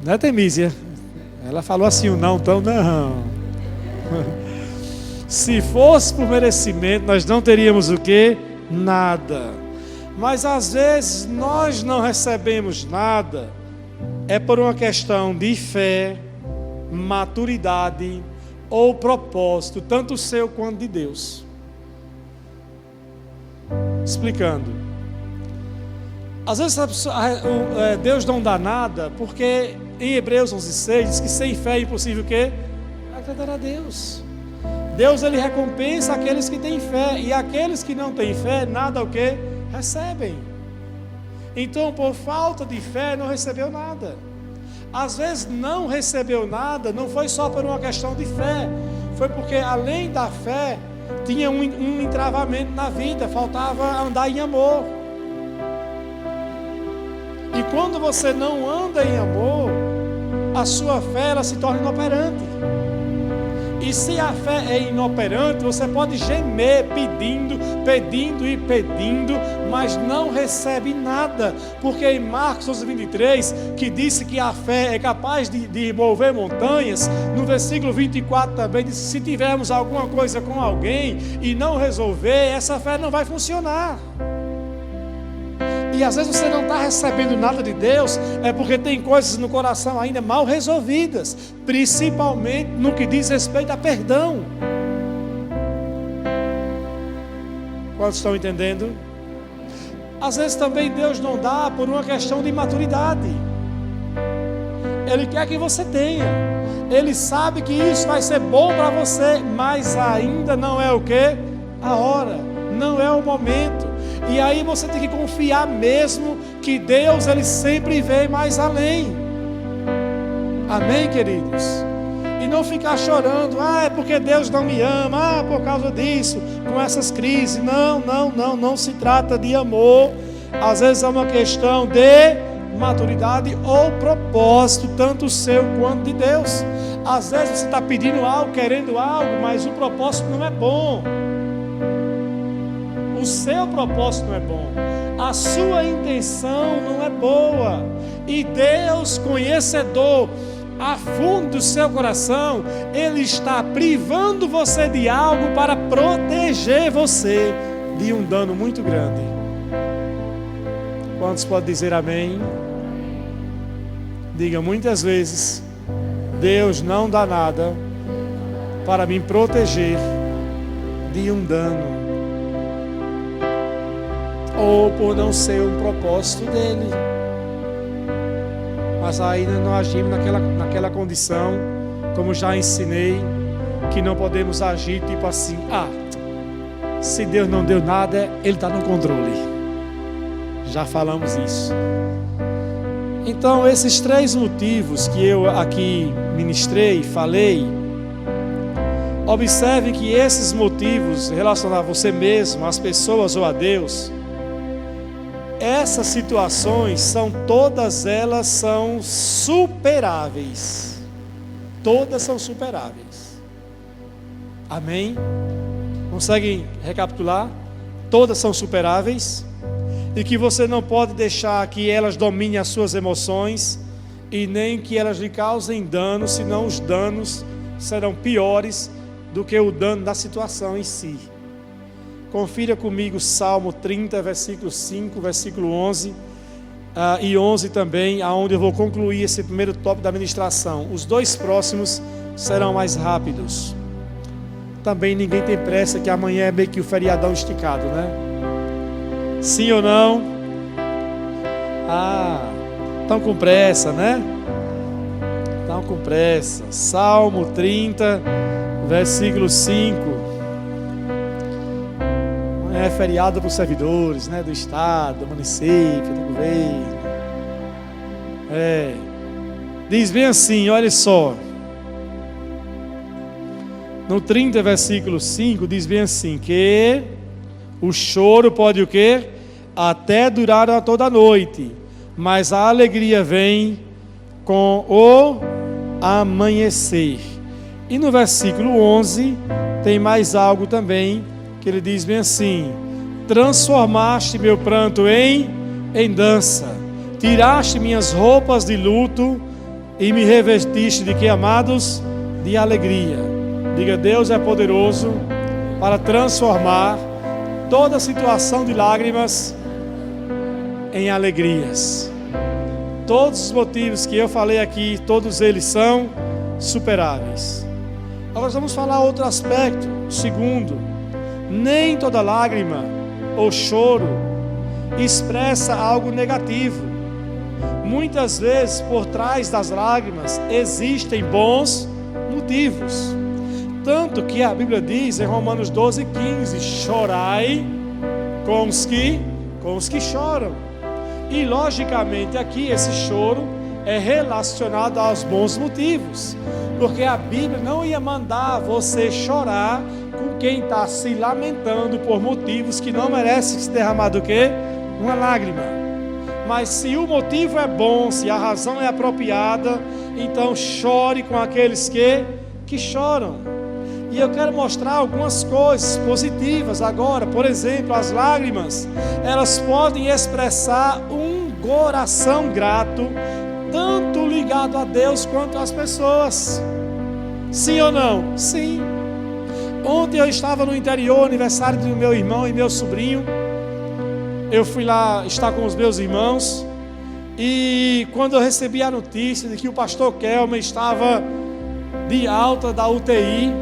Não é, Temísia? Ela falou assim, não, então não. Se fosse por merecimento, nós não teríamos o quê? Nada. Mas às vezes nós não recebemos nada, é por uma questão de fé, maturidade ou propósito, tanto seu quanto de Deus. Explicando. Às vezes Deus não dá nada, porque em Hebreus 11:6 diz que sem fé é impossível o quê? Agradar a Deus. Deus ele recompensa aqueles que têm fé, e aqueles que não têm fé, nada o quê? Recebem. Então, por falta de fé, não recebeu nada. Às vezes não recebeu nada, não foi só por uma questão de fé, foi porque além da fé, tinha um entravamento na vida, faltava andar em amor. E quando você não anda em amor, a sua fé ela se torna inoperante. E se a fé é inoperante, você pode gemer pedindo, mas não recebe nada. Porque em Marcos 11:23, que disse que a fé é capaz de mover montanhas, no versículo 24 também diz, se tivermos alguma coisa com alguém e não resolver, essa fé não vai funcionar. E às vezes você não está recebendo nada de Deus, é porque tem coisas no coração ainda mal resolvidas, principalmente no que diz respeito a perdão. Quantos estão entendendo? Às vezes também Deus não dá por uma questão de maturidade. Ele quer que você tenha. Ele sabe que isso vai ser bom para você, mas ainda não é o quê? A hora, não é o momento. E aí você tem que confiar mesmo que Deus, Ele sempre vê mais além. Amém, queridos? E não ficar chorando, é porque Deus não me ama, por causa disso, com essas crises. Não se trata de amor. Às vezes é uma questão de maturidade ou propósito, tanto seu quanto de Deus. Às vezes você está pedindo algo, querendo algo, mas o propósito não é bom. O seu propósito não é bom, a sua intenção não é boa, e Deus, conhecedor a fundo do seu coração, Ele está privando você de algo para proteger você de um dano muito grande. Quantos podem dizer amém? Diga: muitas vezes Deus não dá nada para me proteger de um dano, ou por não ser um propósito dele. Mas ainda não agimos naquela condição, como já ensinei, que não podemos agir tipo assim: se Deus não deu nada, Ele está no controle. Já falamos isso. Então, esses 3 motivos que eu aqui ministrei, falei, observe que esses motivos relacionados a você mesmo, às pessoas ou a Deus, essas situações todas elas são superáveis. Todas são superáveis. Amém? Conseguem recapitular? Todas são superáveis. E que você não pode deixar que elas dominem as suas emoções, e nem que elas lhe causem dano, senão os danos serão piores do que o dano da situação em si. Confira comigo Salmo 30, versículo 5, versículo 11 e 11 também, aonde eu vou concluir esse primeiro tópico da ministração. Os 2 próximos serão mais rápidos. Também ninguém tem pressa, que amanhã é meio que o feriadão esticado, né? Sim ou não? Estão com pressa, né? Estão com pressa. Salmo 30, versículo 5. É feriado para os servidores, né, do estado, do município, do governo. Diz bem assim, olha só. No 30, versículo 5, diz bem assim, que o choro pode o quê? Até durar a toda a noite, mas a alegria vem com o amanhecer. E no versículo 11, tem mais algo também, que ele diz bem assim: transformaste meu pranto em dança, tiraste minhas roupas de luto e me revestiste de que, amados? De alegria. Diga: Deus é poderoso para transformar toda situação de lágrimas em alegrias. Todos os motivos que eu falei aqui, todos eles são superáveis. Agora vamos falar outro aspecto. Segundo, nem toda lágrima ou choro expressa algo negativo. Muitas vezes, por trás das lágrimas, existem bons motivos. Tanto que a Bíblia diz em Romanos 12:15: chorai com os que choram. E logicamente aqui esse choro é relacionado aos bons motivos, porque a Bíblia não ia mandar você chorar com quem está se lamentando por motivos que não merecem se derramar do que? Uma lágrima. Mas se o motivo é bom, se a razão é apropriada, então chore com aqueles que choram. E eu quero mostrar algumas coisas positivas agora. Por exemplo, as lágrimas, elas podem expressar um coração grato, tanto ligado a Deus quanto às pessoas. Sim ou não? Sim. Ontem eu estava no interior, aniversário do meu irmão e meu sobrinho, eu fui lá estar com os meus irmãos, e quando eu recebi a notícia de que o pastor Kelmer estava de alta da UTI,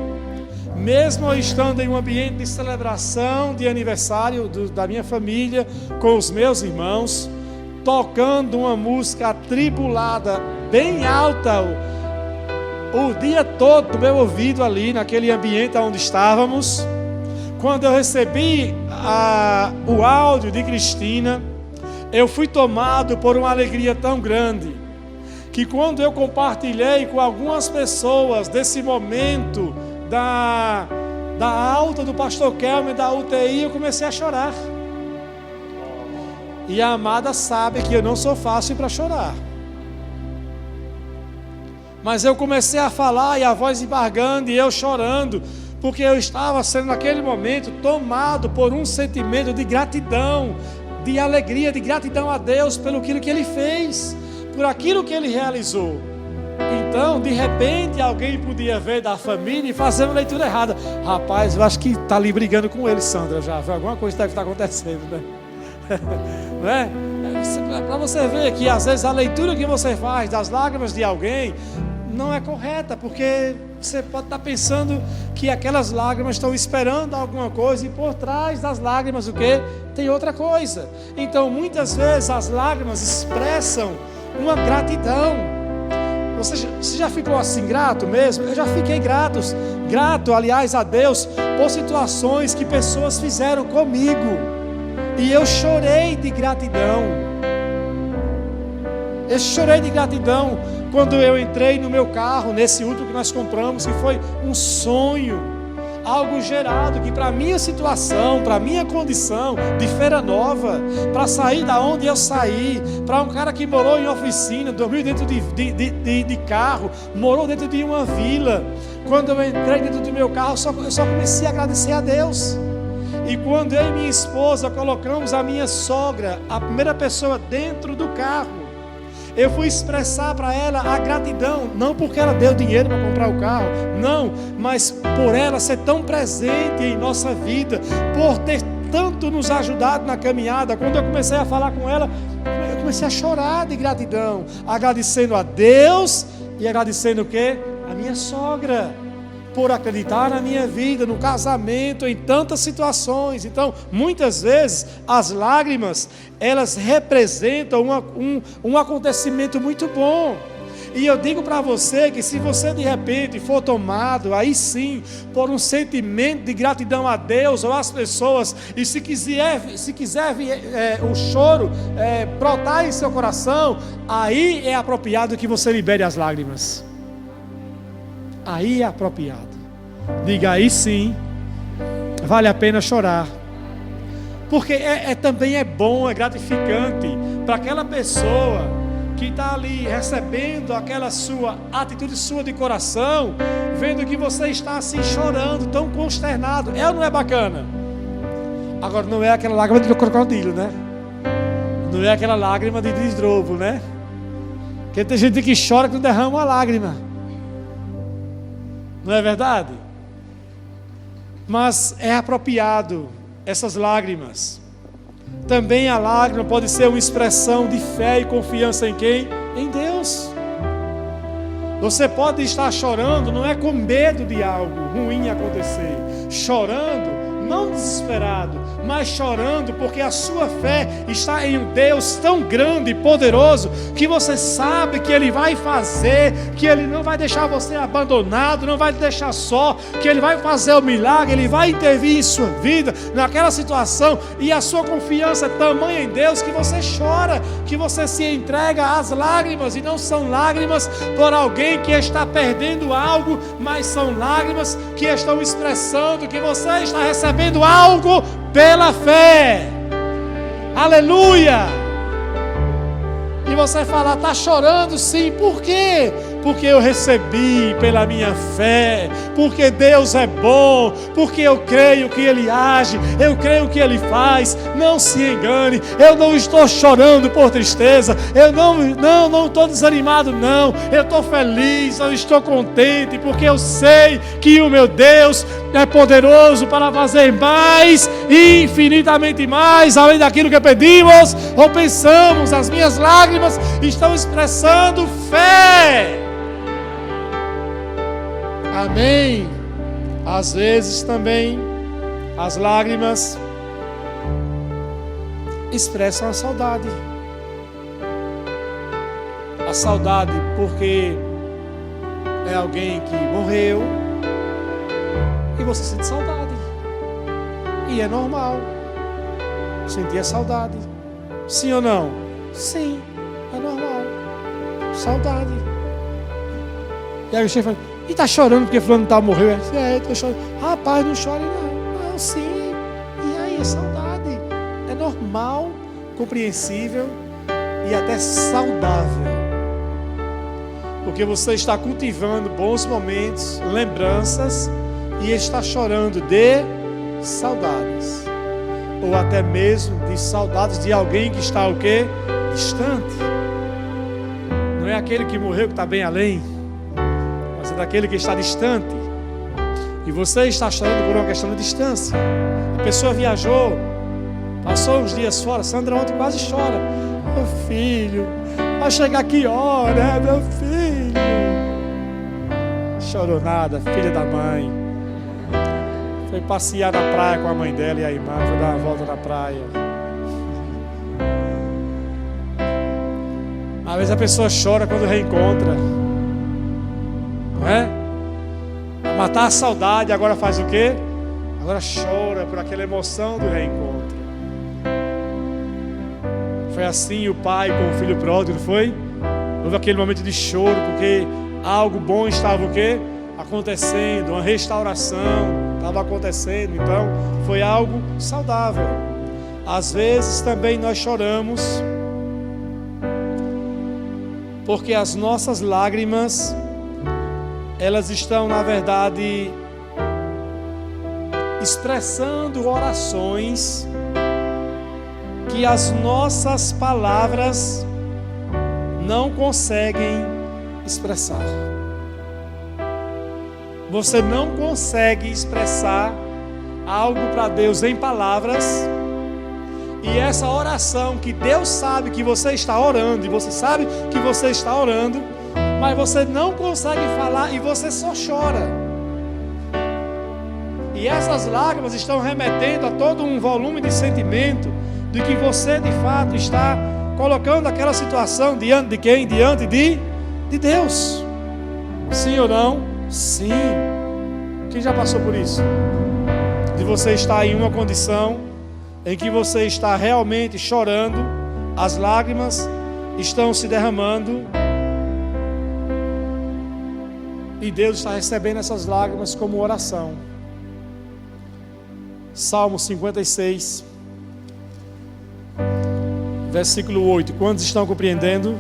mesmo eu estando em um ambiente de celebração de aniversário da minha família, com os meus irmãos, tocando uma música atribulada, bem alta, o dia todo no meu ouvido ali, naquele ambiente onde estávamos, quando eu recebi o áudio de Cristina, eu fui tomado por uma alegria tão grande, que quando eu compartilhei com algumas pessoas desse momento da alta do pastor Kelmer, da UTI, eu comecei a chorar. E a amada sabe que eu não sou fácil para chorar. Mas eu comecei a falar e a voz embargando e eu chorando, porque eu estava sendo naquele momento tomado por um sentimento de gratidão, de alegria, de gratidão a Deus pelo que Ele fez, por aquilo que Ele realizou. Então, de repente, alguém podia ver da família e fazer uma leitura errada. Rapaz, eu acho que está ali brigando com ele, Sandra, já. Alguma coisa deve estar acontecendo, né? Não é? Para você ver que às vezes a leitura que você faz das lágrimas de alguém não é correta, porque você pode estar pensando que aquelas lágrimas estão esperando alguma coisa, e por trás das lágrimas o quê? Tem outra coisa. Então muitas vezes as lágrimas expressam uma gratidão. Você já ficou assim grato mesmo? Eu já fiquei grato, aliás, a Deus por situações que pessoas fizeram comigo, e eu chorei de gratidão. Eu chorei de gratidão quando eu entrei no meu carro, nesse último que nós compramos, que foi um sonho, algo gerado que para a minha situação, para a minha condição de Feira Nova, para sair da onde eu saí, para um cara que morou em oficina, dormiu dentro de carro, morou dentro de uma vila, quando eu entrei dentro do meu carro, eu só comecei a agradecer a Deus. E quando eu e minha esposa colocamos a minha sogra, a primeira pessoa, dentro do carro, eu fui expressar para ela a gratidão, não porque ela deu dinheiro para comprar o carro, não, mas por ela ser tão presente em nossa vida, por ter tanto nos ajudado na caminhada. Quando eu comecei a falar com ela, eu comecei a chorar de gratidão, agradecendo a Deus e agradecendo o quê? A minha sogra, por acreditar na minha vida, no casamento, em tantas situações. Então, muitas vezes, as lágrimas, elas representam um acontecimento muito bom. E eu digo para você que se você de repente for tomado, aí sim, por um sentimento de gratidão a Deus ou às pessoas, e se quiser o choro brotar em seu coração, aí é apropriado que você libere as lágrimas. Aí é apropriado. Diga, aí sim, vale a pena chorar. Porque também é bom, é gratificante para aquela pessoa que está ali recebendo aquela sua atitude sua de coração, vendo que você está assim chorando, tão consternado. É ou não é bacana? Agora não é aquela lágrima de crocodilo, né? Não é aquela lágrima de desdrobo, né? Porque tem gente que chora que não derrama uma lágrima. Não é verdade? Mas é apropriado essas lágrimas. Também a lágrima pode ser uma expressão de fé e confiança em quem? Em Deus. Você pode estar chorando, não é com medo de algo ruim acontecer. Chorando, não desesperado, mas chorando porque a sua fé está em um Deus tão grande e poderoso, que você sabe que Ele vai fazer, que Ele não vai deixar você abandonado, não vai te deixar só, que Ele vai fazer o milagre, Ele vai intervir em sua vida, naquela situação, e a sua confiança é tamanha em Deus, que você chora, que você se entrega às lágrimas, e não são lágrimas por alguém que está perdendo algo, mas são lágrimas que estão expressando que você está recebendo algo pela fé. Aleluia! E você fala, está chorando? Sim, por quê? Porque eu recebi pela minha fé, porque Deus é bom, porque eu creio que Ele age, eu creio que Ele faz. Não se engane, eu não estou chorando por tristeza, eu não estou desanimado, não, eu estou feliz, eu estou contente, porque eu sei que o meu Deus é poderoso para fazer mais infinitamente mais, além daquilo que pedimos ou pensamos. As minhas lágrimas estão expressando fé. Amém. Às vezes também as lágrimas expressam a saudade. A saudade porque é alguém que morreu e você sente saudade. E é normal sentir a saudade. Sim ou não? Sim, é normal. Saudade. E aí você fala, e tá chorando porque fulano tal morreu? É, tô chorando. Rapaz, não chore não. Não, sim. E aí, é saudade. É normal, compreensível e até saudável. Porque você está cultivando bons momentos, lembranças, e está chorando de saudades. Ou até mesmo de saudades de alguém que está o quê? Distante. Não é aquele que morreu que está bem além, mas é daquele que está distante. E você está chorando por uma questão de distância. A pessoa viajou, passou uns dias fora. Sandra ontem quase chora. Meu filho, vai chegar que hora, meu filho? Chorou nada, filha da mãe. Foi passear na praia com a mãe dela e a irmã, foi dar uma volta na praia. Às vezes a pessoa chora quando reencontra, não é? Pra matar a saudade, agora faz o quê? Agora chora por aquela emoção do reencontro. Foi assim o pai com o filho pródigo, não foi? Houve aquele momento de choro, porque algo bom estava o quê? Acontecendo, uma restauração estava acontecendo, então foi algo saudável. Às vezes também nós choramos porque as nossas lágrimas, elas estão na verdade expressando orações que as nossas palavras não conseguem expressar. Você não consegue expressar algo para Deus em palavras, e essa oração que Deus sabe que você está orando, e você sabe que você está orando, mas você não consegue falar e você só chora. E essas lágrimas estão remetendo a todo um volume de sentimento de que você de fato está colocando aquela situação diante de quem? Diante de Deus. Sim ou não? Sim. Quem já passou por isso? De você estar em uma condição em que você está realmente chorando, as lágrimas estão se derramando e Deus está recebendo essas lágrimas como oração. Salmo 56, versículo 8. Quantos estão compreendendo?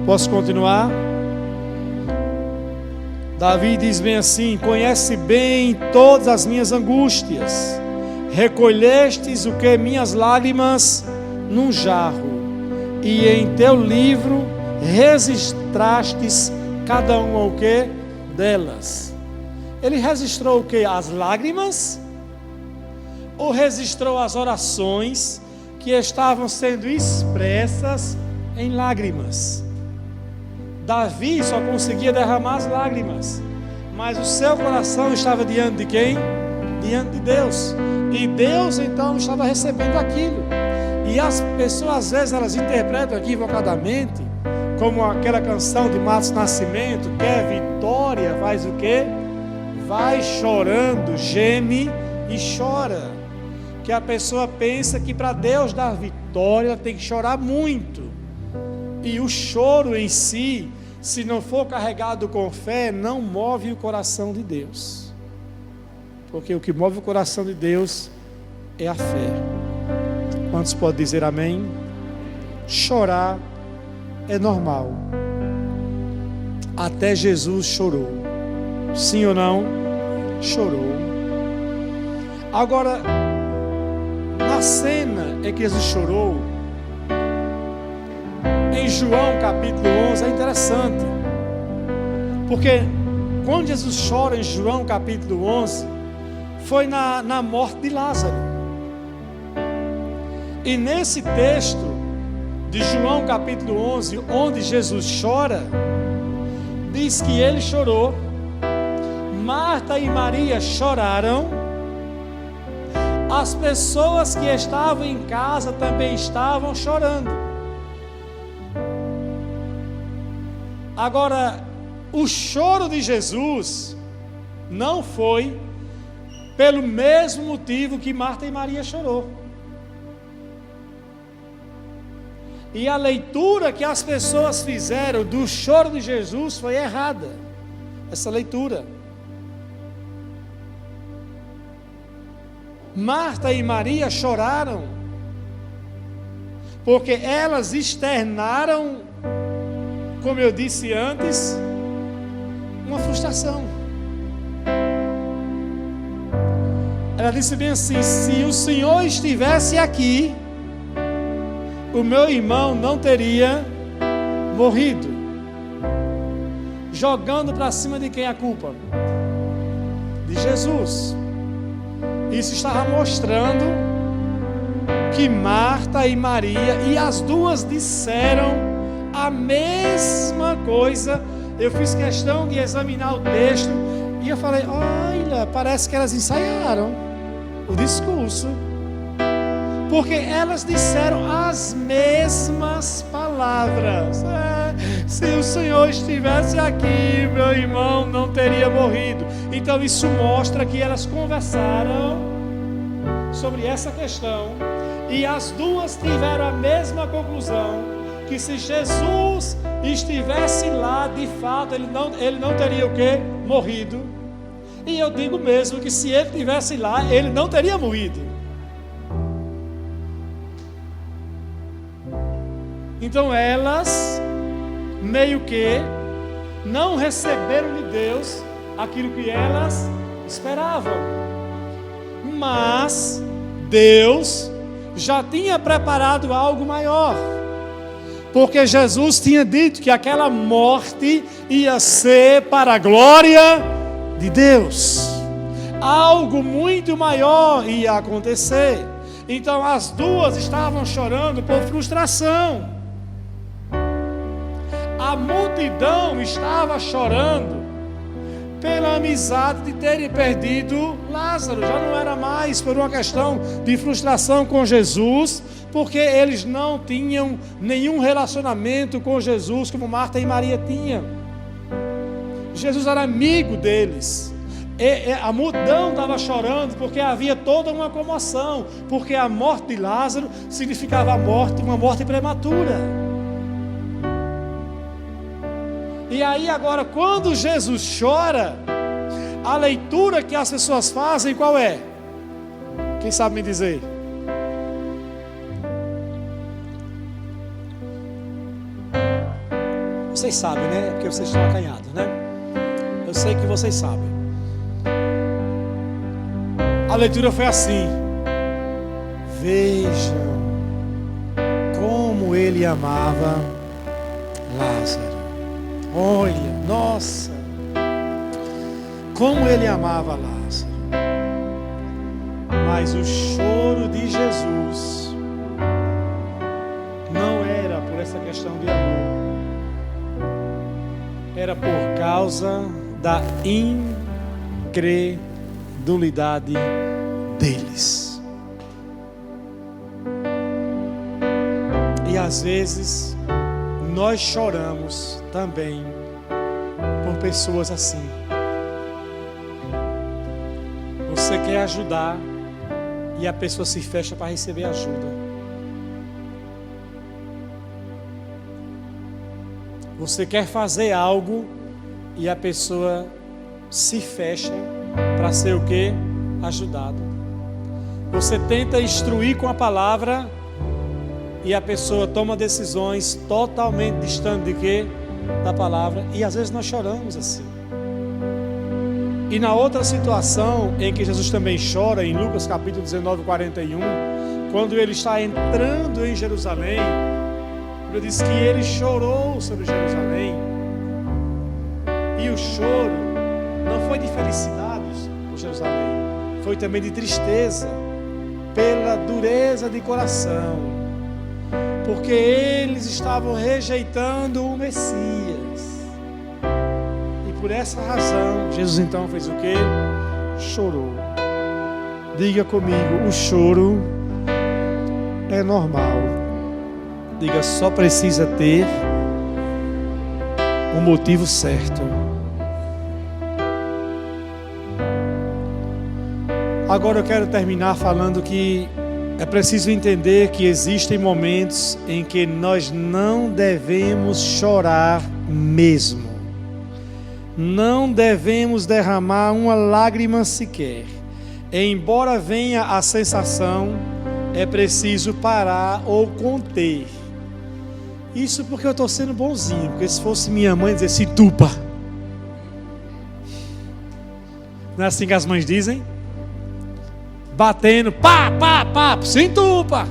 Posso continuar? Davi diz bem assim: conhece bem todas as minhas angústias, recolhestes o que? Minhas lágrimas num jarro, e em teu livro registrastes cada uma o que? Delas. Ele registrou o que? As lágrimas? Ou registrou as orações que estavam sendo expressas em lágrimas? Davi só conseguia derramar as lágrimas, mas o seu coração estava diante de quem? Diante de Deus. E Deus então estava recebendo aquilo. E as pessoas às vezes elas interpretam equivocadamente, como aquela canção de Matos Nascimento, quer vitória, faz o quê? Vai chorando, geme e chora. Que a pessoa pensa que para Deus dar vitória ela tem que chorar muito. E o choro em si, se não for carregado com fé, não move o coração de Deus. Porque o que move o coração de Deus é a fé. Quantos podem dizer amém? Chorar é normal. Até Jesus chorou. Sim ou não? Chorou. Agora, na cena em que Jesus chorou, em João capítulo 11, é interessante, porque quando Jesus chora em João capítulo 11, foi na morte de Lázaro. E nesse texto de João capítulo 11, onde Jesus chora, diz que ele chorou, Marta e Maria choraram, as pessoas que estavam em casa também estavam chorando. Agora, o choro de Jesus não foi pelo mesmo motivo que Marta e Maria chorou. E a leitura que as pessoas fizeram do choro de Jesus foi errada. Essa leitura. Marta e Maria choraram porque elas externaram, como eu disse antes, uma frustração. Ela disse bem assim: se o Senhor estivesse aqui, o meu irmão não teria morrido. Jogando para cima de quem a culpa? De Jesus. Isso estava mostrando que Marta e Maria, e as duas disseram a mesma coisa. Eu fiz questão de examinar o texto e eu falei: olha, parece que elas ensaiaram o discurso, porque elas disseram as mesmas palavras. Se o Senhor estivesse aqui, meu irmão não teria morrido. Então isso mostra que elas conversaram sobre essa questão e as duas tiveram a mesma conclusão, que se Jesus estivesse lá, de fato ele não teria o quê? Morrido. E eu digo mesmo que se ele estivesse lá, ele não teria morrido. Então elas meio que não receberam de Deus aquilo que elas esperavam. Mas Deus já tinha preparado algo maior. Porque Jesus tinha dito que aquela morte ia ser para a glória de Deus. Algo muito maior ia acontecer. Então as duas estavam chorando por frustração. A multidão estava chorando pela amizade de terem perdido Lázaro. Já não era mais por uma questão de frustração com Jesus, porque eles não tinham nenhum relacionamento com Jesus como Marta e Maria tinham. Jesus era amigo deles. A multidão estava chorando porque havia toda uma comoção, porque a morte de Lázaro significava a morte, uma morte prematura. E aí agora, quando Jesus chora, a leitura que as pessoas fazem qual é? Quem sabe me dizer? Vocês sabem, né? Porque vocês estão acanhados, né? Eu sei que vocês sabem. A leitura foi assim: vejam como ele amava Lázaro. Olha, nossa, como ele amava Lázaro. Mas o choro de Jesus não era por essa questão de amor, era por causa da incredulidade deles. E às vezes nós choramos também por pessoas assim. Você quer ajudar e a pessoa se fecha para receber ajuda. Você quer fazer algo e a pessoa se fecha para ser o quê? Ajudado. Você tenta instruir com a palavra e a pessoa toma decisões totalmente distantes de quê? Da palavra. E às vezes nós choramos assim. E na outra situação em que Jesus também chora, em Lucas capítulo 19, 41, quando ele está entrando em Jerusalém, ele diz que ele chorou sobre Jerusalém. E o choro não foi de felicidade por Jerusalém, foi também de tristeza, pela dureza de coração, porque eles estavam rejeitando o Messias. E por essa razão, Jesus então fez o quê? Chorou. Diga comigo, o choro é normal. Diga, só precisa ter um motivo certo. Agora eu quero terminar falando que é preciso entender que existem momentos em que nós não devemos chorar mesmo. Não devemos derramar uma lágrima sequer. Embora venha a sensação, é preciso parar ou conter. Isso porque eu estou sendo bonzinho, porque se fosse minha mãe dizer se entupa. Não é assim que as mães dizem? Batendo, pá, pá, pá, se entupa.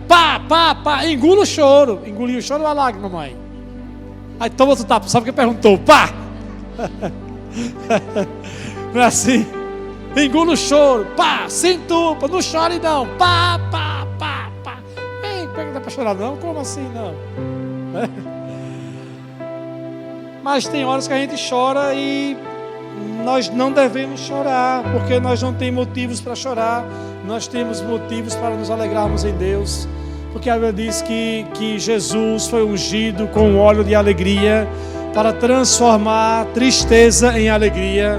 Pá, pá, pá, engula o choro. Engoliu o choro ou a lágrima, mãe? Aí toma outro tapa, sabe o que perguntou? Pá! Não é assim? Engula o choro, pá, se entupa, não chore não, pá, pá, pá, pá. Ei, não dá para chorar não? Como assim não? Mas tem horas que a gente chora e nós não devemos chorar, porque nós não temos motivos para chorar, nós temos motivos para nos alegrarmos em Deus, porque a Bíblia diz que Jesus foi ungido com óleo de alegria para transformar tristeza em alegria,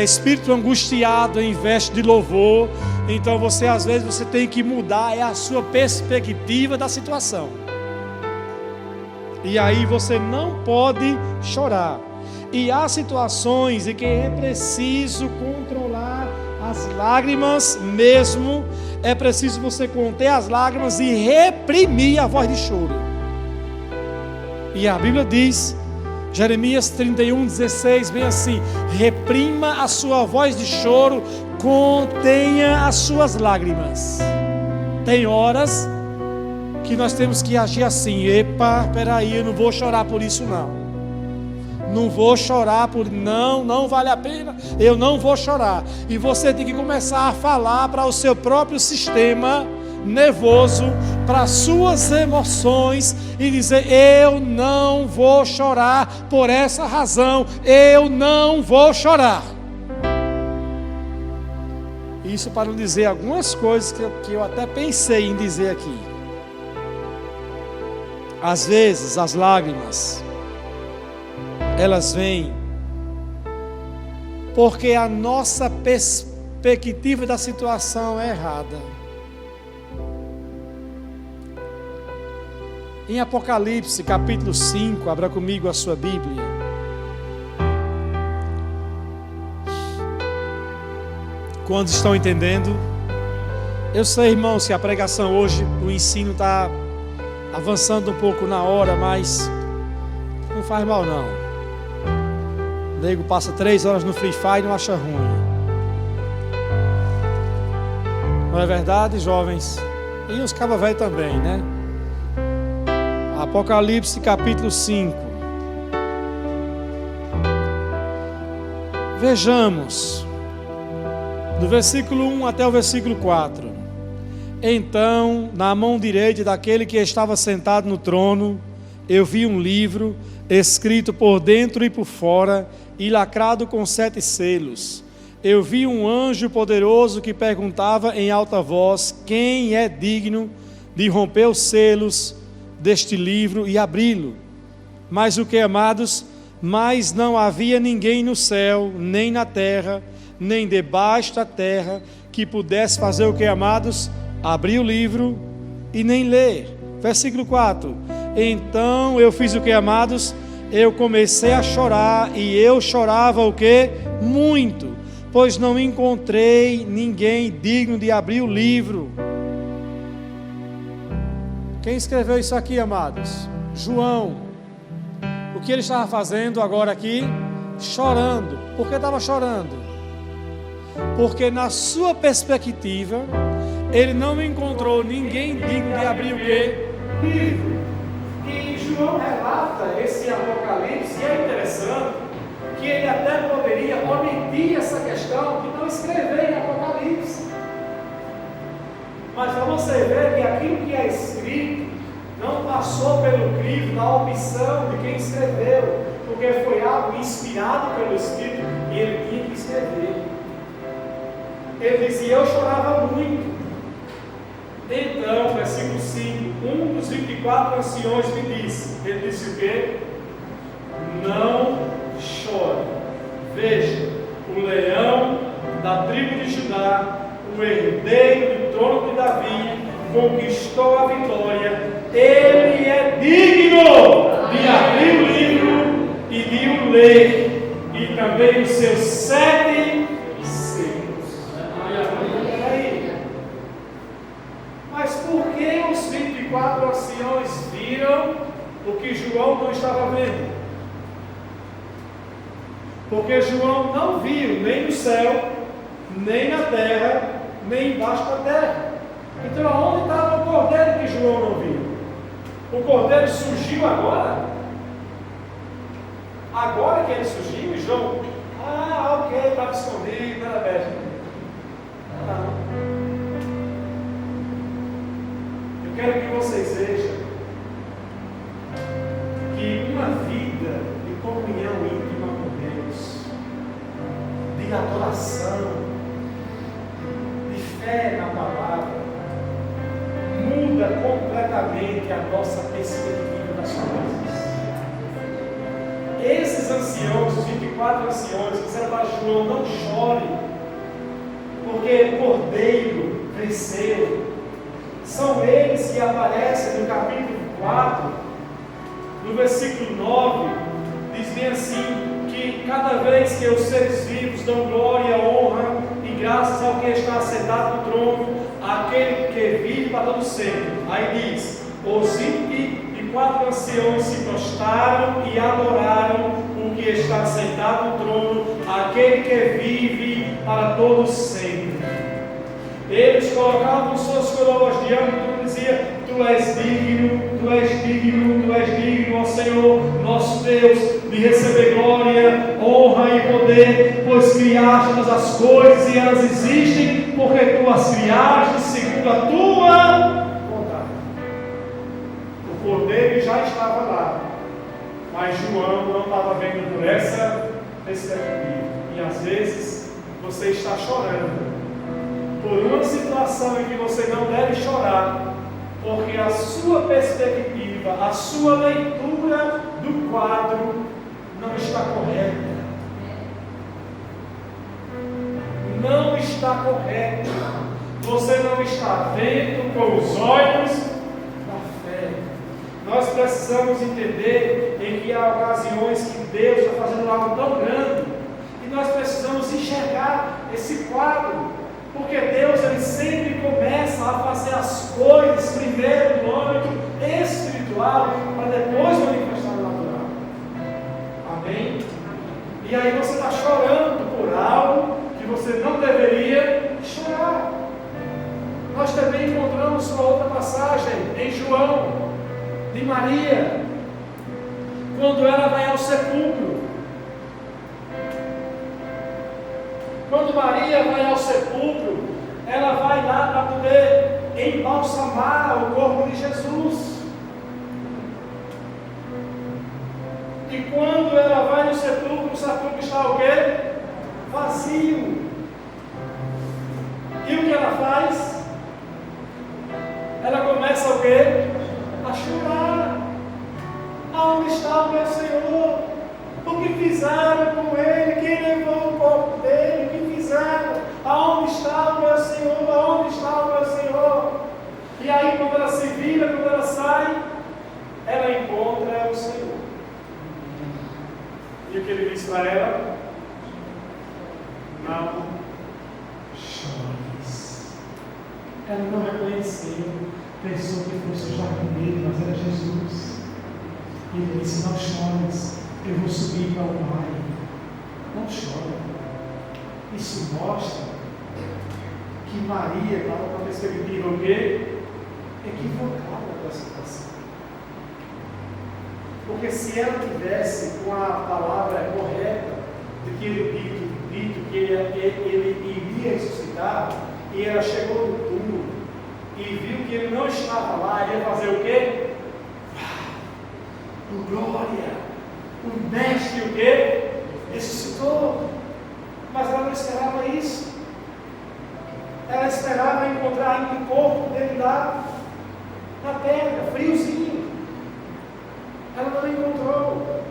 espírito angustiado em veste de louvor. Então às vezes você tem que mudar a sua perspectiva da situação, e aí você não pode chorar. E há situações em que é preciso controlar as lágrimas mesmo, é preciso você conter as lágrimas e reprimir a voz de choro. E a Bíblia diz, Jeremias 31:16, bem assim: reprima a sua voz de choro, contenha as suas lágrimas. Tem horas que nós temos que agir assim: epa, peraí, eu não vou chorar por isso não. Não vou chorar por... Não vale a pena, eu não vou chorar. E você tem que começar a falar para o seu próprio sistema nervoso, para as suas emoções, e dizer: eu não vou chorar por essa razão, eu não vou chorar. Isso para não dizer algumas coisas que eu até pensei em dizer aqui. Às vezes as lágrimas, elas vêm porque a nossa perspectiva da situação é errada. Em Apocalipse capítulo 5, abra comigo a sua Bíblia. Quantos estão entendendo? Eu sei, irmãos, que a pregação hoje, o ensino está avançando um pouco na hora, mas não faz mal não. O nego passa 3 horas no Free Fire e não acha ruim. Não é verdade, jovens? E os cabas velhos também, né? Apocalipse capítulo 5. Vejamos, do versículo 1 até o versículo 4. Então, na mão direita daquele que estava sentado no trono, eu vi um livro escrito por dentro e por fora, e lacrado com 7 selos. Eu vi um anjo poderoso que perguntava em alta voz: quem é digno de romper os selos deste livro e abri-lo? Mas o que, amados? Mas não havia ninguém no céu, nem na terra, nem debaixo da terra, que pudesse fazer o que, amados? Abrir o livro e nem ler. Versículo 4. Então eu fiz o que, amados? Eu comecei a chorar, e eu chorava o que? Muito, pois não encontrei ninguém digno de abrir o livro. Quem escreveu isso aqui, amados? João. O que ele estava fazendo agora aqui? Chorando. Por que estava chorando? Porque na sua perspectiva, ele não encontrou ninguém digno de abrir o quê? Livro. E João relata esse Apocalipse, e é interessante que ele até poderia omitir essa questão e não escrever em Apocalipse. Mas para você ver que aquilo que é escrito não passou pelo crivo da opção de quem escreveu, porque foi algo inspirado pelo Espírito e ele tinha que escrever. Ele dizia: eu chorava muito. Então, versículo 5, um dos 24 anciões me disse, ele disse o quê? Não chore. Veja, o leão da tribo de Judá, o herdeiro do trono de Davi, conquistou a vitória. Ele é digno de abrir o livro e de o ler, e também os seus 7 selos. Mas por que os 24 anciões viram o que João não estava vendo? Porque João não viu nem no céu, nem na terra, nem embaixo da terra. Então aonde estava o cordeiro que João não viu? O cordeiro surgiu agora? Agora que ele surgiu, e João, ok, estava escondido, não era besta. Não. Eu quero que vocês vejam que uma vida de comunhão íntima com Deus, de adoração, de fé na palavra, muda completamente a nossa perspectiva das coisas. Esses anciãos, os 24 anciões, disseram para João: não chore, porque o cordeiro venceu. São eles que aparecem no capítulo 4, no versículo 9, diz bem assim: que cada vez que os seres vivos dão glória, honra e graças ao que está sentado no trono, aquele que vive para todo sempre. Aí diz: os 24 anciãos se prostraram e adoraram o que está sentado no trono, aquele que vive para todos sempre. Eles colocavam suas coroas diante e diziam: tu és digno, tu és digno, tu és digno, ó Senhor, nosso Deus, de receber glória, honra e poder, pois criaste todas as coisas e elas existem, porque tu as criaste segundo a tua vontade. O cordeiro já estava lá, mas João não estava vendo por essa perspectiva. E às vezes você está chorando por uma situação em que você não deve chorar, porque a sua perspectiva, a sua leitura do quadro não está correta. Não está correta. Você não está vendo com os olhos da fé. Nós precisamos entender em que há ocasiões que Deus está fazendo algo tão grande e nós precisamos enxergar esse quadro. Porque Deus, ele sempre começa a fazer as coisas primeiro no âmbito espiritual, para depois manifestar no natural. Amém? E aí você está chorando por algo que você não deveria chorar. Nós também encontramos uma outra passagem em João, de Maria, quando ela vai ao sepulcro. Quando Maria vai ao sepulcro, ela vai lá para poder embalsamar o corpo de Jesus. E quando ela vai no sepulcro está o quê? Vazio. E o que ela faz? Ela começa o quê? A chorar. Aonde está o meu Senhor? O que fizeram com ele? Quem levou o corpo dele? O que fizeram? Aonde está o meu Senhor? Aonde está o meu Senhor? E aí, quando ela se vira, quando ela sai, ela encontra o Senhor. E o que ele diz para ela? Não chores. Ela não reconheceu, pensou que fosse o jardineiro, mas era Jesus. E ele disse: não chores, eu vou subir para o Pai. Não chore. Isso mostra que Maria estava com a perspectiva o quê? Equivocada para a situação. Porque se ela tivesse com a palavra correta, daquele dito que ele iria ressuscitar, e ela chegou no túmulo e viu que ele não estava lá, ele ia fazer o quê? Oh, glória! O mestre o quê? Ressuscitou. Mas ela não esperava isso. Ela esperava encontrar ainda o corpo dele lá na terra, friozinho. Ela não encontrou.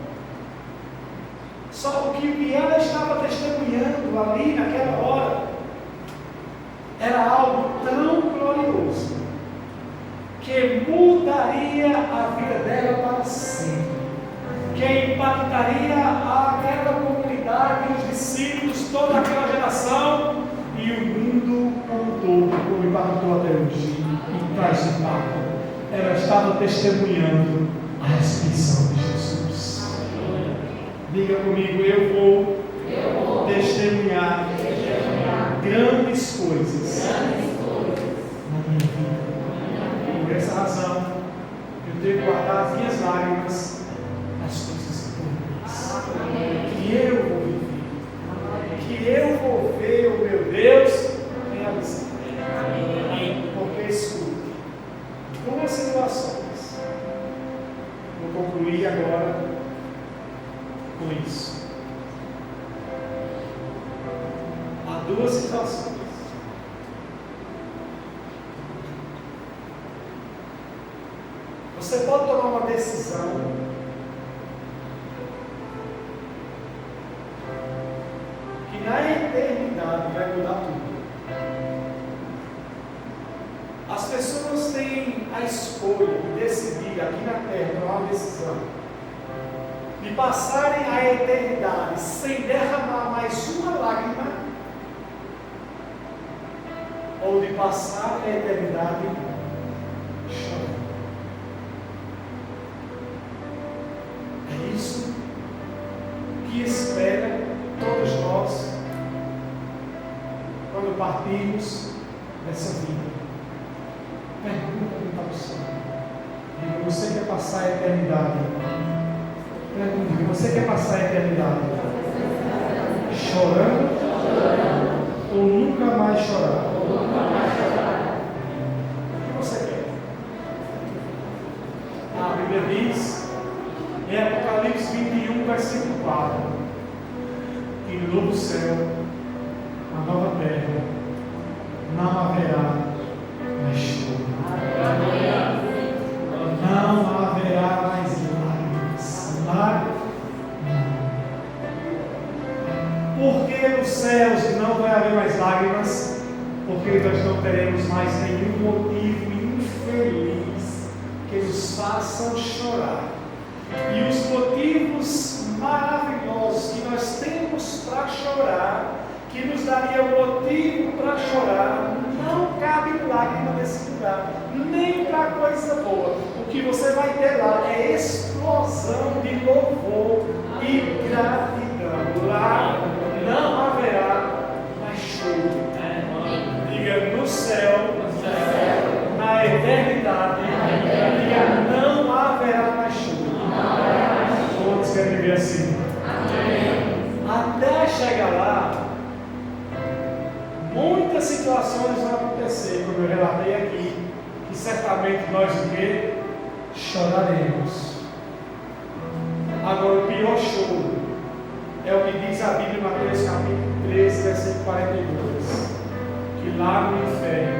Só o que ela estava testemunhando ali naquela hora era algo tão glorioso que mudaria a vida dela para sempre, que impactaria aquela comunidade, os discípulos, toda aquela geração e o mundo como todo, como impactou até hoje e traz impacto. Ela estava testemunhando a ressurreição de Jesus. Diga comigo, eu vou testemunhar grandes coisas na minha vida. Por essa razão, eu tenho que guardar as minhas lágrimas nas coisas boas que eu vou viver, que eu vou ver o meu Deus realizar. Porque escute, duas situações. Vou concluir agora com isso. Há duas situações. Você pode tomar uma decisão que na eternidade vai mudar tudo. As pessoas têm a escolha de decidir aqui na terra, tomar uma decisão de passarem a eternidade sem derramar mais uma lágrima, ou de passar a eternidade chorando. É isso que espera todos nós quando partimos dessa vida. Pergunta para o Senhor: você quer passar a eternidade? Pergunta: você quer passar a eternidade chorando ou nunca mais chorar? O que você quer? A Bíblia diz em Apocalipse 21, versículo 4, que no novo céu, na nova terra, não haverá mais choro. Não haverá mais lágrimas. Por que nos céus não vai haver mais lágrimas? Porque nós não teremos mais nenhum motivo infeliz que nos façam chorar. E os motivos maravilhosos que nós temos para chorar, que nos daria um motivo para chorar, não cabe lágrima nesse lugar, nem para coisa boa. O que você vai ter lá é explosão de louvor e gratidão. Lá não haverá mais choro. Diga: no céu, na eternidade, diga: não haverá mais choro. Todos querem viver assim. Até chegar lá, muitas situações vão acontecer, como eu relatei aqui, que certamente nós o quê? Choraremos. Agora, o pior choro é o que diz a Bíblia em Mateus capítulo 13, versículo 42, que lá no inferno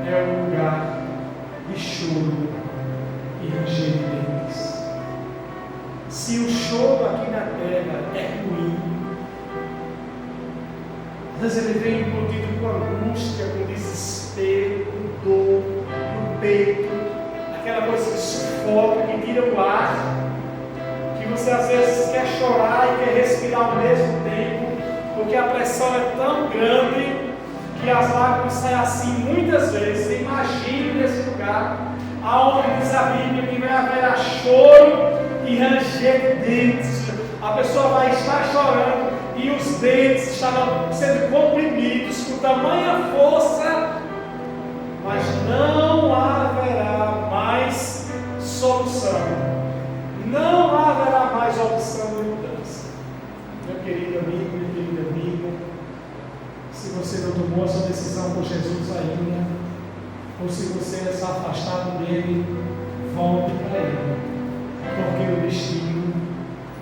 é um lugar de choro e ranger de dentes. Se o choro aqui na terra é ruim, às vezes ele vem embutido com angústia, com desespero, com dor, no peito, aquela coisa que sufoca, que tira o ar, que você às vezes quer chorar e quer respirar ao mesmo tempo, porque a pressão é tão grande que as lágrimas saem assim muitas vezes. Imagine nesse lugar, aonde diz a Bíblia que vai haver choro e ranger de dentes. A pessoa vai estar chorando e os dentes estavam sendo comprimidos com tamanha força, mas não haverá mais solução, não haverá mais opção de mudança. Eu querido amigo, minha querida amiga, se você não tomou a sua decisão por Jesus ainda, ou se você está afastado dele, volte para ele, porque o destino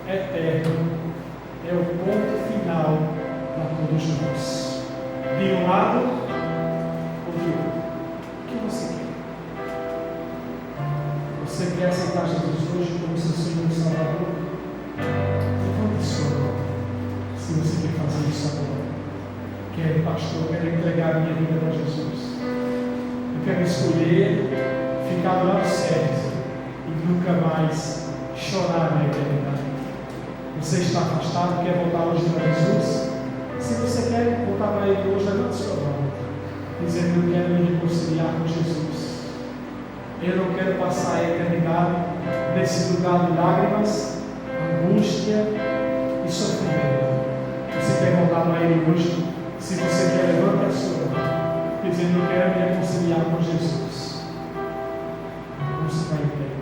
eterno é o ponto final para todos nós. De um lado ou de outro. O que você quer? Você quer aceitar Jesus hoje como seu Senhor e Salvador? Levante sua mão, se você quer fazer isso agora. Quero, pastor, quero entregar a minha vida para Jesus. Eu quero escolher ficar do lado certo e nunca mais chorar na eternidade. Você está afastado, quer voltar hoje para Jesus? Se você quer voltar para Ele hoje, levante sua mão, dizendo: eu quero me reconciliar com Jesus. Eu não quero passar a eternidade nesse lugar de lágrimas, angústia e sofrimento. Você quer voltar para Ele hoje? Se você quer, levante a sua mão, dizendo: eu quero me reconciliar com Jesus. Vamos ficar em pé.